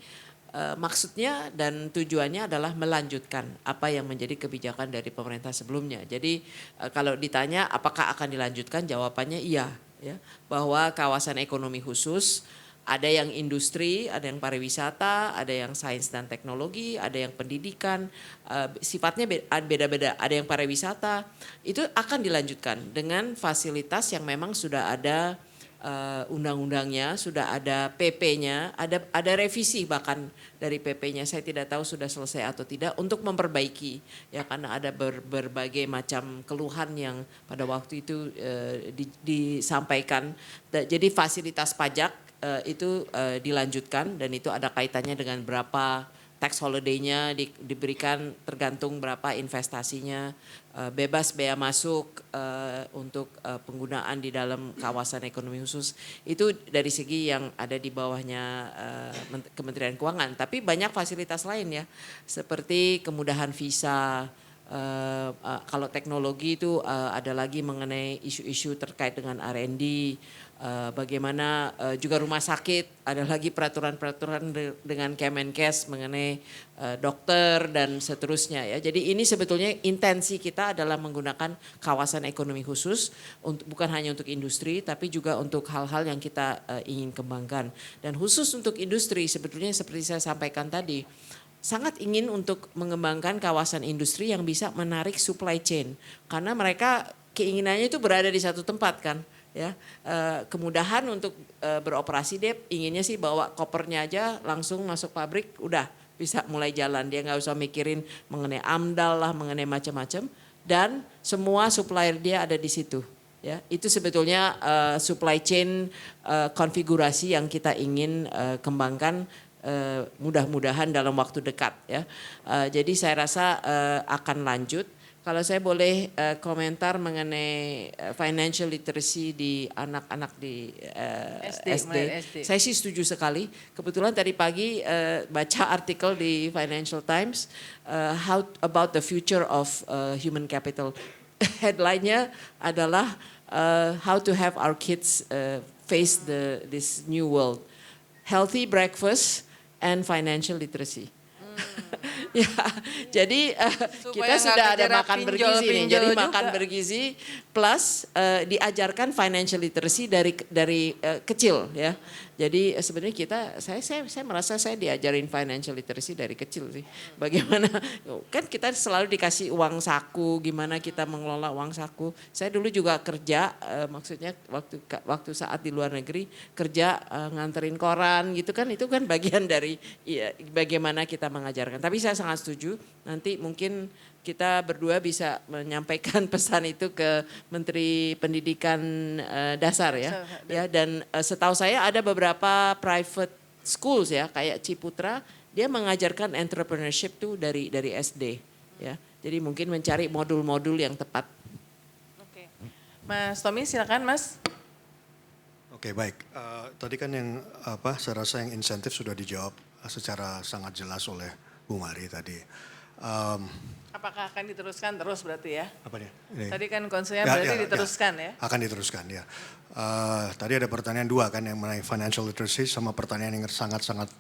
maksudnya dan tujuannya adalah melanjutkan apa yang menjadi kebijakan dari pemerintah sebelumnya. Jadi kalau ditanya apakah akan dilanjutkan, jawabannya iya, ya, bahwa kawasan ekonomi khusus, ada yang industri, ada yang pariwisata, ada yang sains dan teknologi, ada yang pendidikan, sifatnya beda-beda. Ada yang pariwisata, itu akan dilanjutkan dengan fasilitas yang memang sudah ada undang-undangnya, sudah ada PP-nya, ada revisi bahkan dari PP-nya. Saya tidak tahu sudah selesai atau tidak untuk memperbaiki, ya, karena ada berbagai macam keluhan yang pada waktu itu disampaikan. Jadi fasilitas pajak itu dilanjutkan dan itu ada kaitannya dengan berapa tax holiday-nya diberikan, tergantung berapa investasinya, bebas bea masuk untuk penggunaan di dalam kawasan ekonomi khusus. Itu dari segi yang ada di bawahnya Kementerian Keuangan. Tapi banyak fasilitas lain ya, seperti kemudahan visa. Kalau teknologi itu ada lagi mengenai isu-isu terkait dengan R&D, bagaimana juga rumah sakit, ada lagi peraturan-peraturan dengan Kemenkes mengenai dokter dan seterusnya ya. Jadi ini sebetulnya intensi kita adalah menggunakan kawasan ekonomi khusus bukan hanya untuk industri tapi juga untuk hal-hal yang kita ingin kembangkan. Dan khusus untuk industri sebetulnya seperti saya sampaikan tadi, sangat ingin untuk mengembangkan kawasan industri yang bisa menarik supply chain. Karena mereka keinginannya itu berada di satu tempat kan. Ya, kemudahan untuk beroperasi, dia inginnya sih bawa kopernya aja langsung masuk pabrik, udah bisa mulai jalan. Dia nggak usah mikirin mengenai AMDAL lah, mengenai macam-macam. Dan semua supplier dia ada di situ. Ya, itu sebetulnya supply chain konfigurasi yang kita ingin kembangkan. Mudah-mudahan dalam waktu dekat ya. Jadi saya rasa akan lanjut. Kalau saya boleh komentar mengenai financial literacy di anak-anak di SD. Saya sih setuju sekali. Kebetulan tadi pagi baca artikel di Financial Times, how about the future of human capital. Headline-nya adalah how to have our kids face this new world. Healthy breakfast and financial literacy. Ya, jadi kita sudah ada makan bergizi nih. Jadi makan bergizi plus diajarkan financial literacy dari kecil ya. Jadi sebenarnya saya merasa saya diajarin financial literacy dari kecil sih. Bagaimana kan kita selalu dikasih uang saku, gimana kita mengelola uang saku. Saya dulu juga kerja, maksudnya waktu saat di luar negeri kerja nganterin koran gitu kan, itu kan bagian dari bagaimana kita mengajarkan. Tapi saya sangat setuju, nanti mungkin kita berdua bisa menyampaikan pesan itu ke Menteri Pendidikan Dasar ya. Dan setahu saya ada beberapa private schools ya kayak Ciputra, dia mengajarkan entrepreneurship tuh dari SD ya. Jadi mungkin mencari modul-modul yang tepat. Oke. Mas Tommy silakan Mas. Oke, baik. Tadi kan yang saya rasa yang insentif sudah dijawab secara sangat jelas oleh Bu Mari tadi. Apakah akan diteruskan terus berarti ya? Apanya? Tadi kan konselnya berarti diteruskan ya? Akan diteruskan ya. Tadi ada pertanyaan dua kan yang mengenai financial literacy sama pertanyaan yang sangat-sangat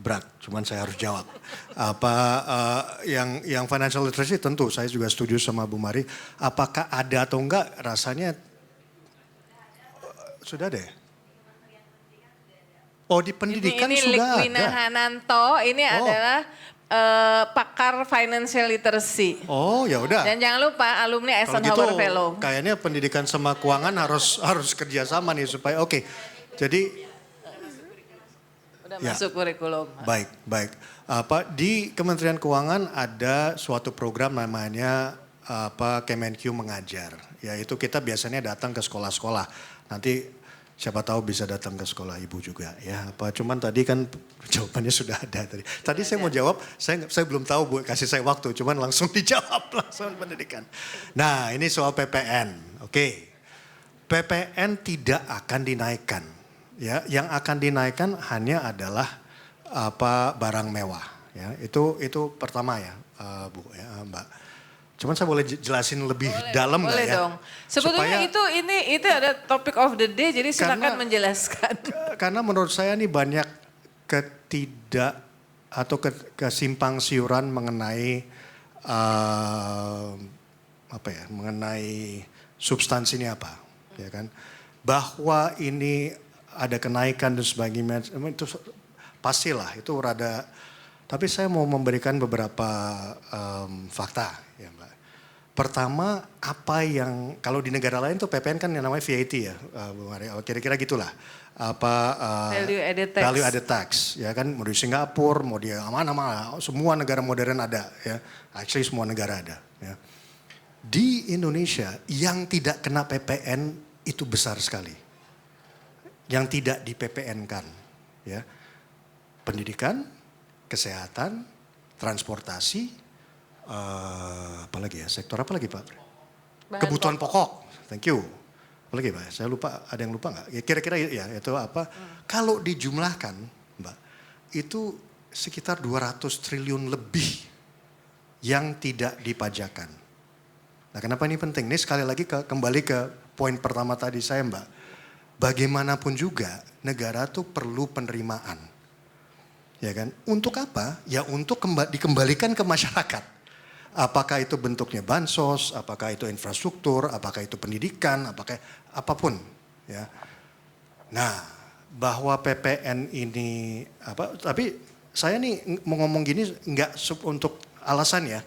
berat. Cuman saya harus jawab. Yang financial literacy tentu saya juga setuju sama Bu Mari. Apakah ada atau enggak rasanya sudah ada ya? Oh di pendidikan ini sudah Likwina ada. Hananto ini adalah pakar financial literacy. Oh ya udah. Dan jangan lupa alumni Eisenhower Fellow. Kayaknya pendidikan sama keuangan harus kerjasama nih supaya oke. Jadi udah masuk kurikulum. Baik. Di Kementerian Keuangan ada suatu program namanya Kemenq Mengajar. Yaitu kita biasanya datang ke sekolah-sekolah. Nanti siapa tahu bisa datang ke sekolah ibu juga ya. Cuman tadi kan jawabannya sudah ada tadi. Tadi saya mau jawab, saya belum tahu Bu, kasih saya waktu. Cuman langsung dijawab langsung pendidikan. Nah ini soal PPN, oke. PPN tidak akan dinaikkan. Ya, yang akan dinaikkan hanya adalah barang mewah. Ya, itu pertama ya, Bu, ya, Mbak. Cuman saya boleh jelasin lebih dalam nggak ya? Boleh dong. Sebetulnya itu ada topic of the day, jadi silakan menjelaskan. Karena menurut saya ini banyak kesimpang siuran mengenai mengenai substansinya apa, ya kan? Bahwa ini ada kenaikan dan sebagainya, itu pastilah itu rada. Tapi saya mau memberikan beberapa fakta, ya Mbak. Pertama, apa yang kalau di negara lain tuh PPN kan yang namanya VAT ya, Bu Mari. Kira-kira gitulah. Value added tax, ya kan? Mau di Singapura, mau di mana-mana, semua negara modern ada, ya. Actually semua negara ada. Ya. Di Indonesia yang tidak kena PPN itu besar sekali. Yang tidak di PPN-kan, ya. Pendidikan, kesehatan, transportasi, apalagi ya, sektor apa lagi Pak? Kebutuhan pokok, thank you. Apalagi Pak, saya lupa, ada yang lupa nggak? Ya, kira-kira ya itu apa? Kalau dijumlahkan Mbak, itu sekitar 200 triliun lebih yang tidak dipajakan. Nah kenapa ini penting? Ini sekali lagi kembali ke poin pertama tadi saya Mbak. Bagaimanapun juga negara tuh perlu penerimaan. Ya kan? Untuk apa? Ya untuk dikembalikan ke masyarakat. Apakah itu bentuknya bansos, apakah itu infrastruktur, apakah itu pendidikan, apakah apapun. Ya. Nah, bahwa PPN ini tapi saya nih mau ngomong gini nggak untuk alasan ya.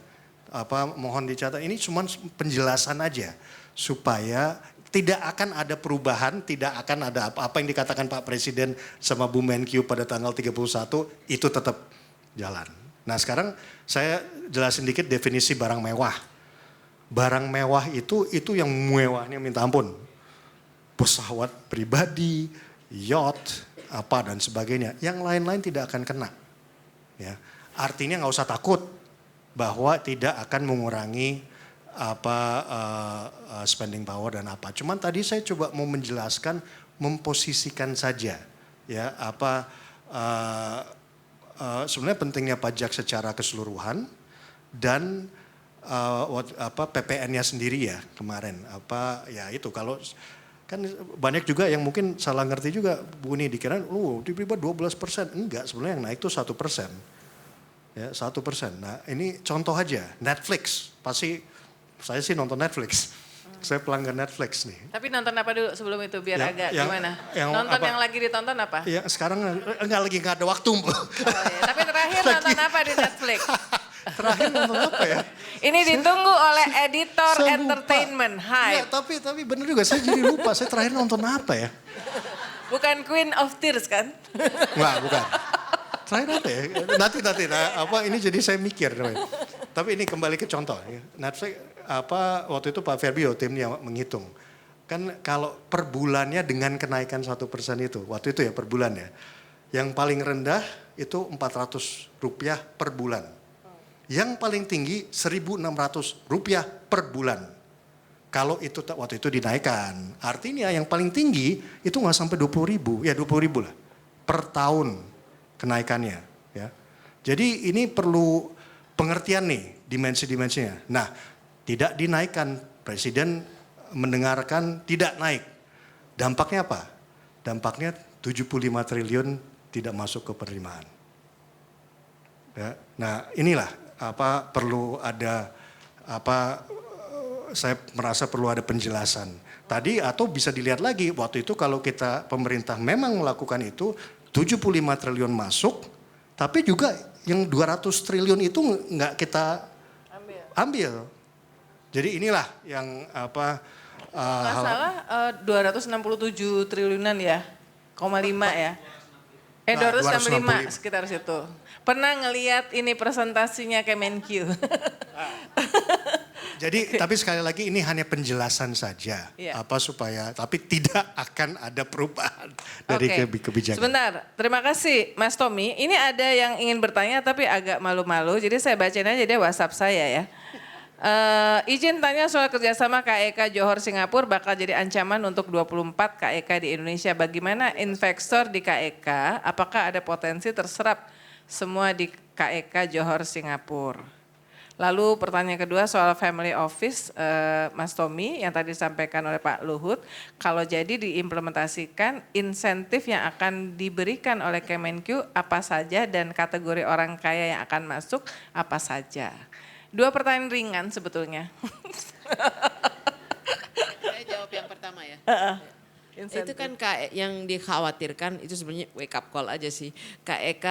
Mohon dicatat ini cuma penjelasan aja supaya tidak akan ada perubahan, tidak akan ada apa yang dikatakan Pak Presiden sama Bu Menkyu pada tanggal 31 itu tetap jalan. Nah sekarang saya jelasin dikit definisi barang mewah. Barang mewah itu yang mewahnya minta ampun. Pesawat pribadi, yacht, apa dan sebagainya. Yang lain-lain tidak akan kena. Ya. Artinya nggak usah takut bahwa tidak akan mengurangi spending power dan apa. Cuman tadi saya coba mau menjelaskan, memposisikan saja ya sebenarnya pentingnya pajak secara keseluruhan dan PPN-nya sendiri ya kemarin ya itu kalau kan banyak juga yang mungkin salah ngerti juga Bu ini dikira tiba-tiba 12%, enggak sebenarnya yang naik itu 1%. Ya 1%. Nah ini contoh aja Netflix pasti saya sih nonton Netflix. Saya pelanggan Netflix nih. Tapi nonton apa dulu sebelum itu biar agak gimana? Nonton apa? yang lagi ditonton apa? Ya sekarang nggak ada waktu. Oh, iya. Tapi terakhir nonton apa di Netflix? Terakhir nonton apa ya? Ini ditunggu oleh editor Saya lupa. entertainment, Hype. Tapi bener juga, saya jadi lupa. Saya terakhir nonton apa ya? Bukan Queen of Tears kan? Nggak, bukan. Terakhir apa ya? Nanti ini jadi saya mikir. Tapi ini kembali ke contoh. Netflix waktu itu Pak Ferbio timnya menghitung. Kan kalau per bulannya dengan kenaikan 1% itu, waktu itu ya per bulan ya. Yang paling rendah itu Rp400 per bulan. Yang paling tinggi Rp1.600 per bulan. Kalau itu waktu itu dinaikkan, artinya yang paling tinggi itu nggak sampai 20.000, ya 20.000 lah per tahun kenaikannya. Ya, jadi ini perlu pengertian nih dimensi-dimensinya. Nah, tidak dinaikkan, Presiden mendengarkan tidak naik. Dampaknya apa? Dampaknya 75 triliun tidak masuk ke penerimaan. Ya, nah inilah perlu ada saya merasa perlu ada penjelasan. Tadi atau bisa dilihat lagi waktu itu kalau kita pemerintah memang melakukan itu 75 triliun masuk, tapi juga yang 200 triliun itu nggak kita ambil. Jadi inilah yang Nggak salah 267 triliunan ya, 0,5 ya. 265 sekitar situ. Pernah ngelihat ini presentasinya Kemenq. Jadi tapi sekali lagi ini hanya penjelasan saja. Iya. Tapi tidak akan ada perubahan dari kebijakan. Sebentar, terima kasih Mas Tommy. Ini ada yang ingin bertanya tapi agak malu-malu. Jadi saya bacain aja deh WhatsApp saya ya. Izin tanya soal kerjasama KEK Johor Singapura bakal jadi ancaman untuk 24 KEK di Indonesia. Bagaimana investor di KEK? Apakah ada potensi terserap semua di KEK Johor Singapura? Lalu pertanyaan kedua soal family office, Mas Tommy yang tadi disampaikan oleh Pak Luhut. Kalau jadi diimplementasikan insentif yang akan diberikan oleh Kemenq apa saja dan kategori orang kaya yang akan masuk apa saja? Dua pertanyaan ringan sebetulnya. Saya jawab yang pertama ya. Itu kan yang dikhawatirkan itu sebenarnya wake up call aja sih. KEK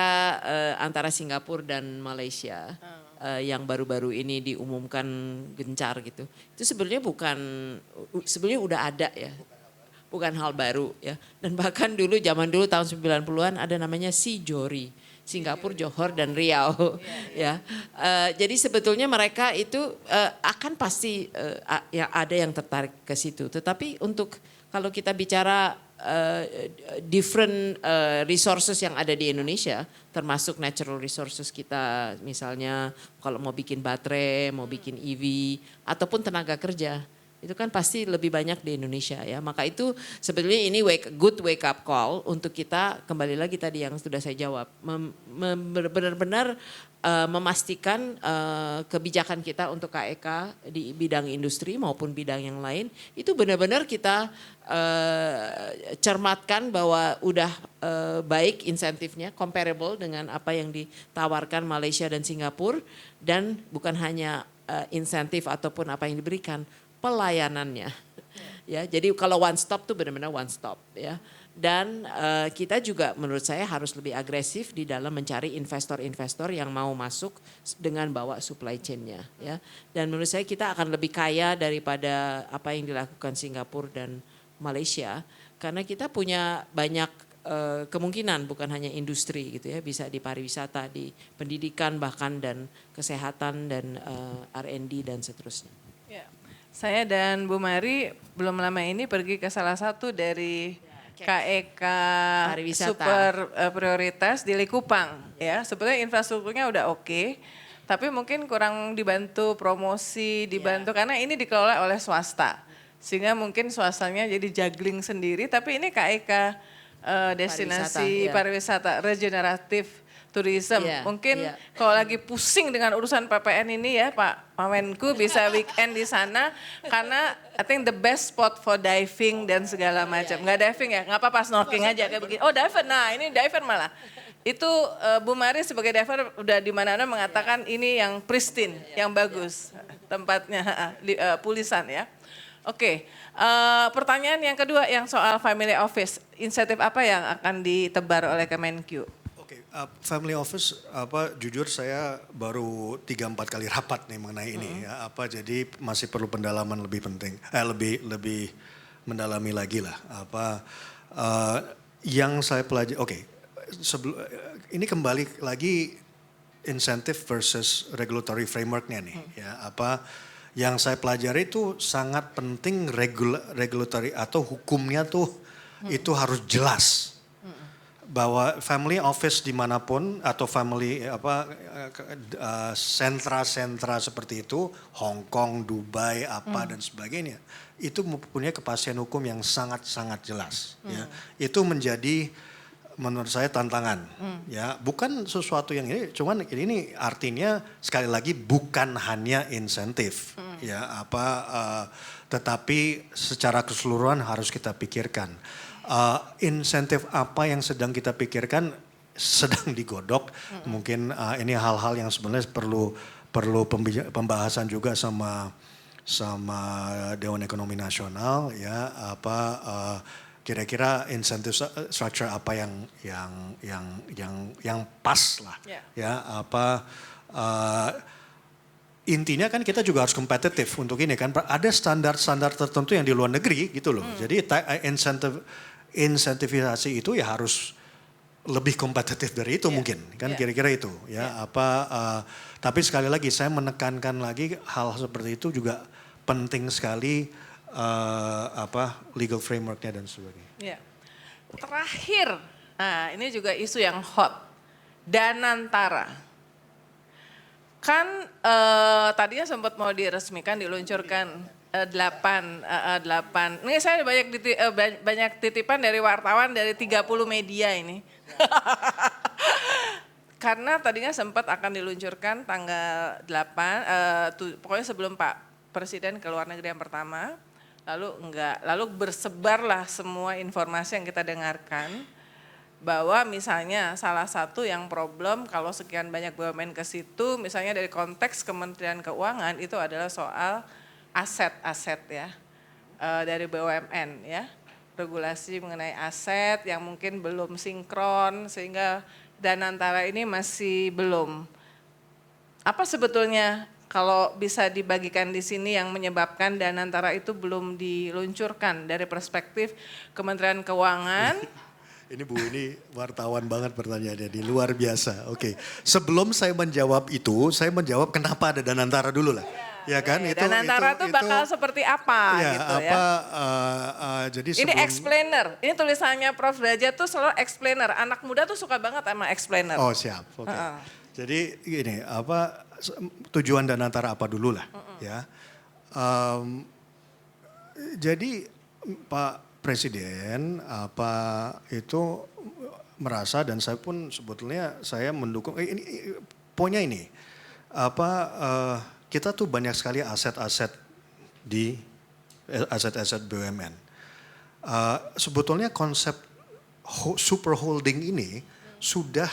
antara Singapura dan Malaysia yang baru-baru ini diumumkan gencar gitu. Itu sebenarnya sebenarnya udah ada ya. Bukan hal baru ya. Dan bahkan zaman dulu tahun 90-an ada namanya SIJORI. Singapura, Johor dan Riau, ya. Jadi sebetulnya mereka itu akan pasti ada yang tertarik ke situ. Tetapi kalau kita bicara different resources yang ada di Indonesia, termasuk natural resources kita, misalnya kalau mau bikin baterai, mau bikin EV, ataupun tenaga kerja. Itu kan pasti lebih banyak di Indonesia ya. Maka itu sebetulnya ini good wake up call untuk kita kembali lagi tadi yang sudah saya jawab. Benar-benar memastikan kebijakan kita untuk KEK di bidang industri maupun bidang yang lain. Itu benar-benar kita cermatkan bahwa udah baik insentifnya, comparable dengan apa yang ditawarkan Malaysia dan Singapura. Dan bukan hanya insentif ataupun apa yang diberikan, pelayanannya, ya. Jadi kalau one stop tuh benar-benar one stop, ya. Dan kita juga menurut saya harus lebih agresif di dalam mencari investor-investor yang mau masuk dengan bawa supply chain-nya, ya. Dan menurut saya kita akan lebih kaya daripada apa yang dilakukan Singapura dan Malaysia, karena kita punya banyak kemungkinan bukan hanya industri gitu ya, bisa di pariwisata, di pendidikan bahkan dan kesehatan dan R&D dan seterusnya. Ya. Saya dan Bu Mari belum lama ini pergi ke salah satu dari KEK super prioritas di Likupang ya. Sebetulnya infrastrukturnya udah oke, tapi mungkin kurang dibantu promosi, karena ini dikelola oleh swasta. Sehingga mungkin swastanya jadi juggling sendiri, tapi ini KEK destinasi pariwisata regeneratif tourism. Mungkin kalau lagi pusing dengan urusan PPN ini ya Pak Menku bisa weekend di sana karena I think the best spot for diving dan segala macam. Nggak diving ya, nggak apa-apa snorkeling aja kayak begini. Oh diver, nah ini diver malah. Itu Bu Mari sebagai diver udah di mana-mana mengatakan ini yang pristine, yang bagus tempatnya, pulisan ya. Oke, pertanyaan yang kedua yang soal family office, insentif apa yang akan ditebar oleh Kemenkyu? Family office jujur saya baru 3-4 kali rapat nih mengenai ini ya, jadi masih perlu pendalaman lebih penting, lebih mendalami lagi lah yang saya pelajari. Ini kembali lagi insentif versus regulatory frameworknya nih ya, yang saya pelajari itu sangat penting regulatory atau hukumnya tuh itu harus jelas. Bahwa family office dimanapun atau family sentra-sentra seperti itu, Hong Kong, Dubai, dan sebagainya, itu mempunyai kepastian hukum yang sangat-sangat jelas. Ya. Itu menjadi menurut saya tantangan. Ya, bukan sesuatu yang ini, cuman ini artinya sekali lagi bukan hanya insentif, ya tetapi secara keseluruhan harus kita pikirkan. Insentif apa yang sedang kita pikirkan sedang digodok. Mungkin ini hal-hal yang sebenarnya perlu pembahasan juga sama Dewan Ekonomi Nasional ya, kira-kira insentif structure apa yang pas lah ya, intinya kan kita juga harus kompetitif untuk ini kan, ada standar-standar tertentu yang di luar negeri gitu loh. Jadi insentivisasi itu ya harus lebih kompetitif dari itu mungkin kan, kira-kira itu ya. Tapi sekali lagi saya menekankan lagi hal seperti itu juga penting sekali, legal frameworknya dan sebagainya. Terakhir, nah ini juga isu yang hot, Danantara. Kan tadinya sempat mau diresmikan, diluncurkan 8. Ini saya banyak titipan dari wartawan dari 30 media ini. Karena tadinya sempat akan diluncurkan tanggal 8, pokoknya sebelum Pak Presiden ke luar negeri yang pertama, lalu enggak, lalu bersebarlah semua informasi yang kita dengarkan, bahwa misalnya salah satu yang problem kalau sekian banyak BUMN ke situ, misalnya dari konteks Kementerian Keuangan itu adalah soal aset-aset ya, dari BUMN ya, regulasi mengenai aset yang mungkin belum sinkron sehingga Danantara ini masih belum. Apa sebetulnya kalau bisa dibagikan di sini yang menyebabkan Danantara itu belum diluncurkan dari perspektif Kementerian Keuangan? Ini Bu, ini wartawan banget pertanyaannya, di luar biasa. Oke, sebelum saya menjawab itu, saya menjawab kenapa ada Danantara dulu lah. Ya kan, Danantara itu bakal seperti apa gitu ya. Jadi ini explainer, ini tulisannya Prof. Derajat tuh selalu explainer. Anak muda tuh suka banget sama explainer. Oh siap, oke. Jadi gini, tujuan Danantara apa dulu lah ya. Jadi Pak Presiden itu merasa, dan saya pun sebetulnya saya mendukung ini poinnya ini kita tuh banyak sekali aset-aset di aset-aset BUMN. Sebetulnya konsep super holding ini sudah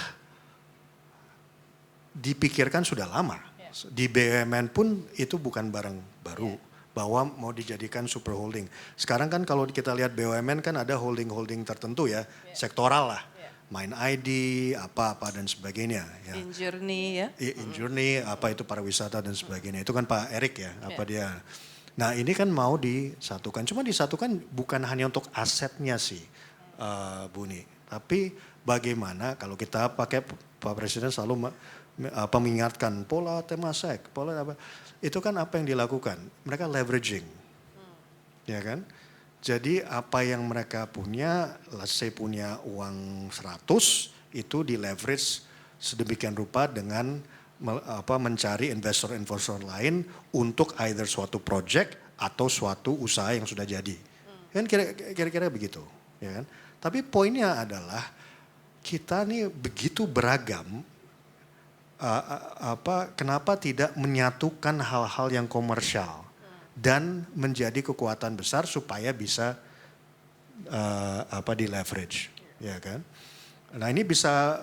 dipikirkan sudah lama. Di BUMN pun itu bukan barang baru bahwa mau dijadikan super holding. Sekarang kan kalau kita lihat BUMN kan ada holding-holding tertentu ya, sektoral lah. Mind ID, apa dan sebagainya. Ya. Injourney ya. Injourney, itu pariwisata dan sebagainya. Itu kan Pak Erik ya, dia. Nah ini kan mau disatukan. Cuma disatukan bukan hanya untuk asetnya sih, Buni. Tapi bagaimana kalau kita pakai, Pak Presiden selalu mengingatkan pola Temasek, itu kan apa yang dilakukan? Mereka leveraging, ya kan? Jadi apa yang mereka punya, let's say punya uang 100, itu di leverage sedemikian rupa dengan mencari investor-investor lain untuk either suatu project atau suatu usaha yang sudah jadi. Kan kira-kira begitu, ya kan? Tapi poinnya adalah kita nih begitu beragam, kenapa tidak menyatukan hal-hal yang komersial dan menjadi kekuatan besar supaya bisa di leverage, ya kan? Nah ini bisa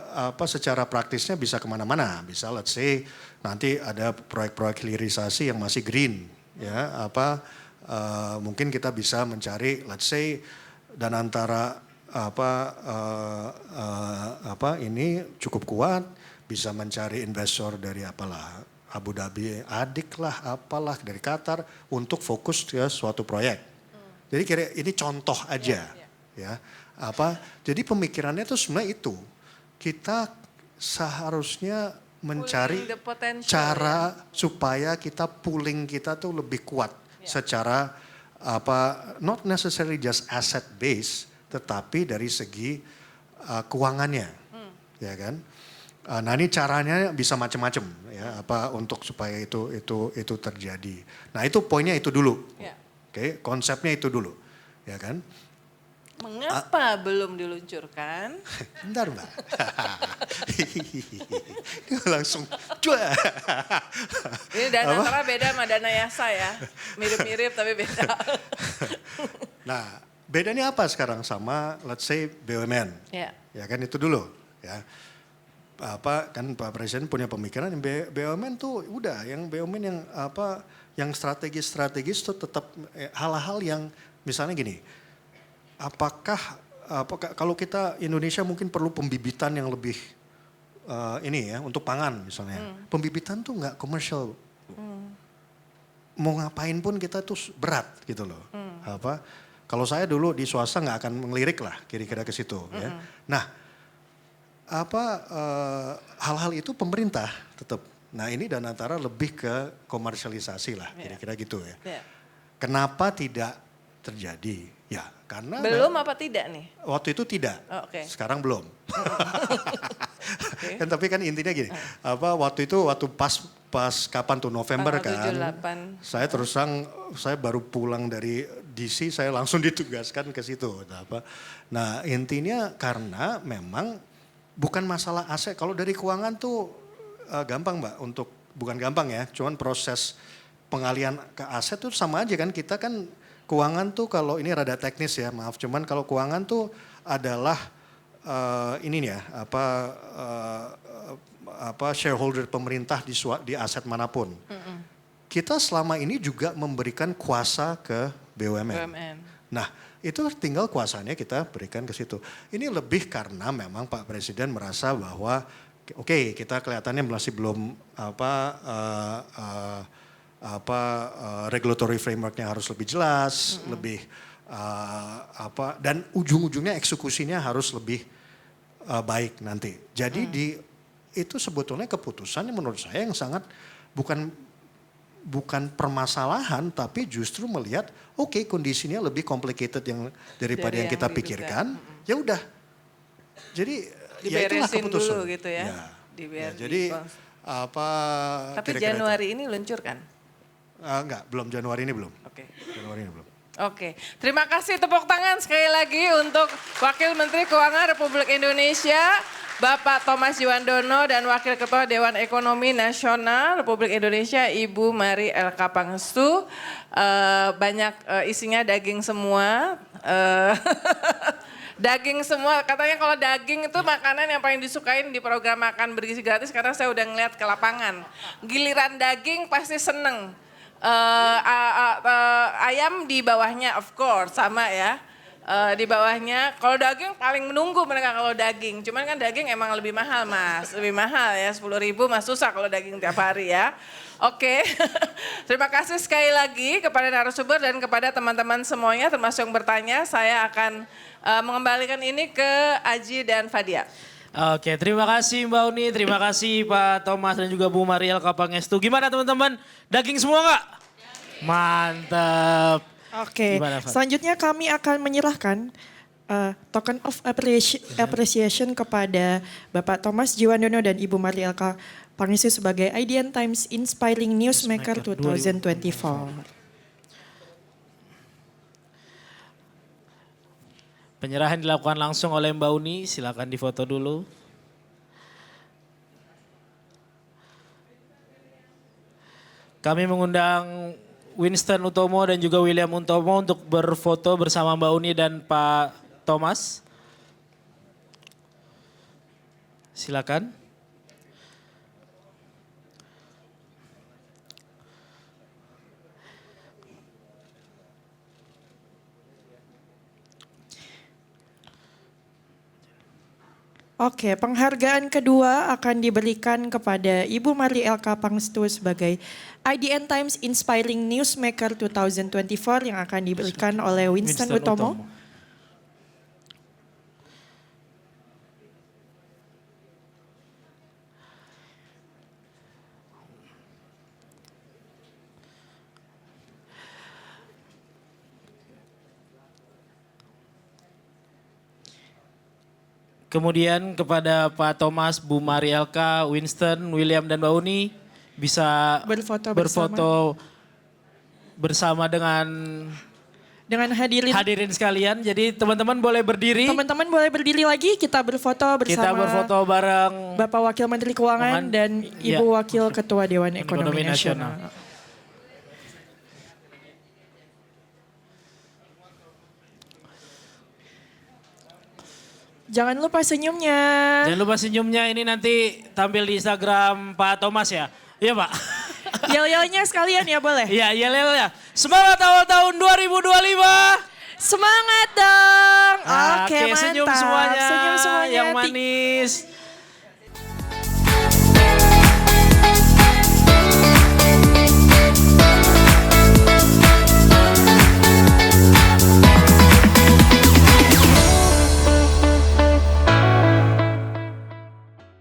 secara praktisnya bisa kemana-mana. Bisa let's say nanti ada proyek-proyek hilirisasi yang masih green, ya mungkin kita bisa mencari, let's say, dan antara ini cukup kuat, bisa mencari investor dari apalah Abu Dhabi, adik lah, apalah dari Qatar untuk fokus ke suatu proyek. Jadi kira ini contoh aja, ya. Jadi pemikirannya itu sebenarnya itu kita seharusnya mencari cara supaya kita pooling kita tuh lebih kuat secara not necessarily just asset base, tetapi dari segi keuangannya, ya kan? Nah ini caranya bisa macam-macam ya, untuk supaya itu terjadi. Nah itu poinnya itu dulu, oke, konsepnya itu dulu, ya kan? Mengapa belum diluncurkan? Bentar Mbak. Langsung cuek. Ini dana antara beda sama dana Yasa ya. Mirip-mirip tapi beda. Nah, bedanya apa sekarang sama let's say BUMN? Ya kan itu dulu ya. Kan Pak Presiden punya pemikiran BUMN tuh udah yang BUMN yang strategis itu tetap hal-hal yang misalnya gini. Apakah kalau kita Indonesia mungkin perlu pembibitan yang lebih ini ya untuk pangan misalnya. Pembibitan tuh nggak komersial. Mau ngapain pun kita tuh berat gitu loh. Kalau saya dulu di swasta nggak akan melirik lah kira-kira ke situ. Ya. Nah, hal-hal itu pemerintah tetap. Nah ini dan antara lebih ke komersialisasi lah kira-kira gitu ya. Kenapa tidak terjadi? Ya karena belum apa tidak nih? Waktu itu tidak, sekarang belum. Kan tapi kan intinya gini, waktu pas kapan tuh November kan? 78. Saya baru pulang dari DC, saya langsung ditugaskan ke situ. Nah intinya karena memang bukan masalah aset. Kalau dari keuangan tuh gampang Mbak, bukan gampang ya, cuman proses pengalian ke aset tuh sama aja kan, kita kan keuangan tuh kalau ini rada teknis ya, maaf. Cuman kalau keuangan tuh adalah ini ya, shareholder pemerintah di aset manapun. Kita selama ini juga memberikan kuasa ke BUMN. Nah, itu tinggal kuasanya kita berikan ke situ. Ini lebih karena memang Pak Presiden merasa bahwa kita kelihatannya masih belum regulatory frameworknya harus lebih jelas, lebih dan ujung-ujungnya eksekusinya harus lebih baik nanti. Jadi itu sebetulnya keputusan yang menurut saya yang sangat bukan permasalahan, tapi justru melihat kondisinya lebih complicated daripada yang kita pikirkan. Ya udah. Jadi ya itulah keputusan dulu gitu ya. Jadi tapi Januari ini luncur kan? Enggak, belum Januari ini belum. Januari ini belum. Terima kasih, tepuk tangan sekali lagi untuk Wakil Menteri Keuangan Republik Indonesia, Bapak Thomas Djiwandono, dan Wakil Ketua Dewan Ekonomi Nasional Republik Indonesia, Ibu Mari LK Pangestu. Banyak isinya daging semua. Daging semua, katanya kalau daging itu makanan yang paling disukain di program Makan Bergizi Gratis, karena saya udah ngeliat ke lapangan. Giliran daging pasti seneng. Ayam di bawahnya of course sama ya, di bawahnya. Kalau daging paling menunggu mereka kalau daging, cuman kan daging emang lebih mahal Mas, lebih mahal ya, 10.000 Mas, susah kalau daging tiap hari ya. Terima kasih sekali lagi kepada narasumber dan kepada teman-teman semuanya termasuk yang bertanya. Saya akan mengembalikan ini ke Aji dan Fadia. Terima kasih Mbak Uni, terima kasih Pak Thomas dan juga Bu Mariel Kapangestu. Gimana teman-teman, daging semua nggak? Mantap. Selanjutnya kami akan menyerahkan token of appreciation kepada Bapak Thomas Djiwandono dan Ibu Mariel Kapangestu sebagai IDN Times Inspiring Newsmaker 2024. Penyerahan dilakukan langsung oleh Mbak Uni, silakan difoto dulu. Kami mengundang Winston Utomo dan juga William Utomo untuk berfoto bersama Mbak Uni dan Pak Thomas. Silakan. Oke, penghargaan kedua akan diberikan kepada Ibu Mari Elka Pangestu sebagai IDN Times Inspiring Newsmaker 2024 yang akan diberikan oleh Winston Utomo. Kemudian kepada Pak Thomas, Bu Mari Elka, Winston, William, dan Mbak Uni bisa berfoto bersama dengan hadirin sekalian. Jadi teman-teman boleh berdiri. Teman-teman boleh berdiri lagi, kita berfoto bersama. Kita berfoto bareng Bapak Wakil Menteri Keuangan dan Ibu Wakil Ketua Dewan Ekonomi Nasional. Jangan lupa senyumnya. Jangan lupa senyumnya, ini nanti tampil di Instagram Pak Thomas ya. Iya Pak. Yel-yelnya sekalian ya boleh? Iya, yel-yelnya. Semangat awal tahun 2025. Semangat dong. Oke, mantap. Senyum semuanya. Senyum semuanya. Yang manis.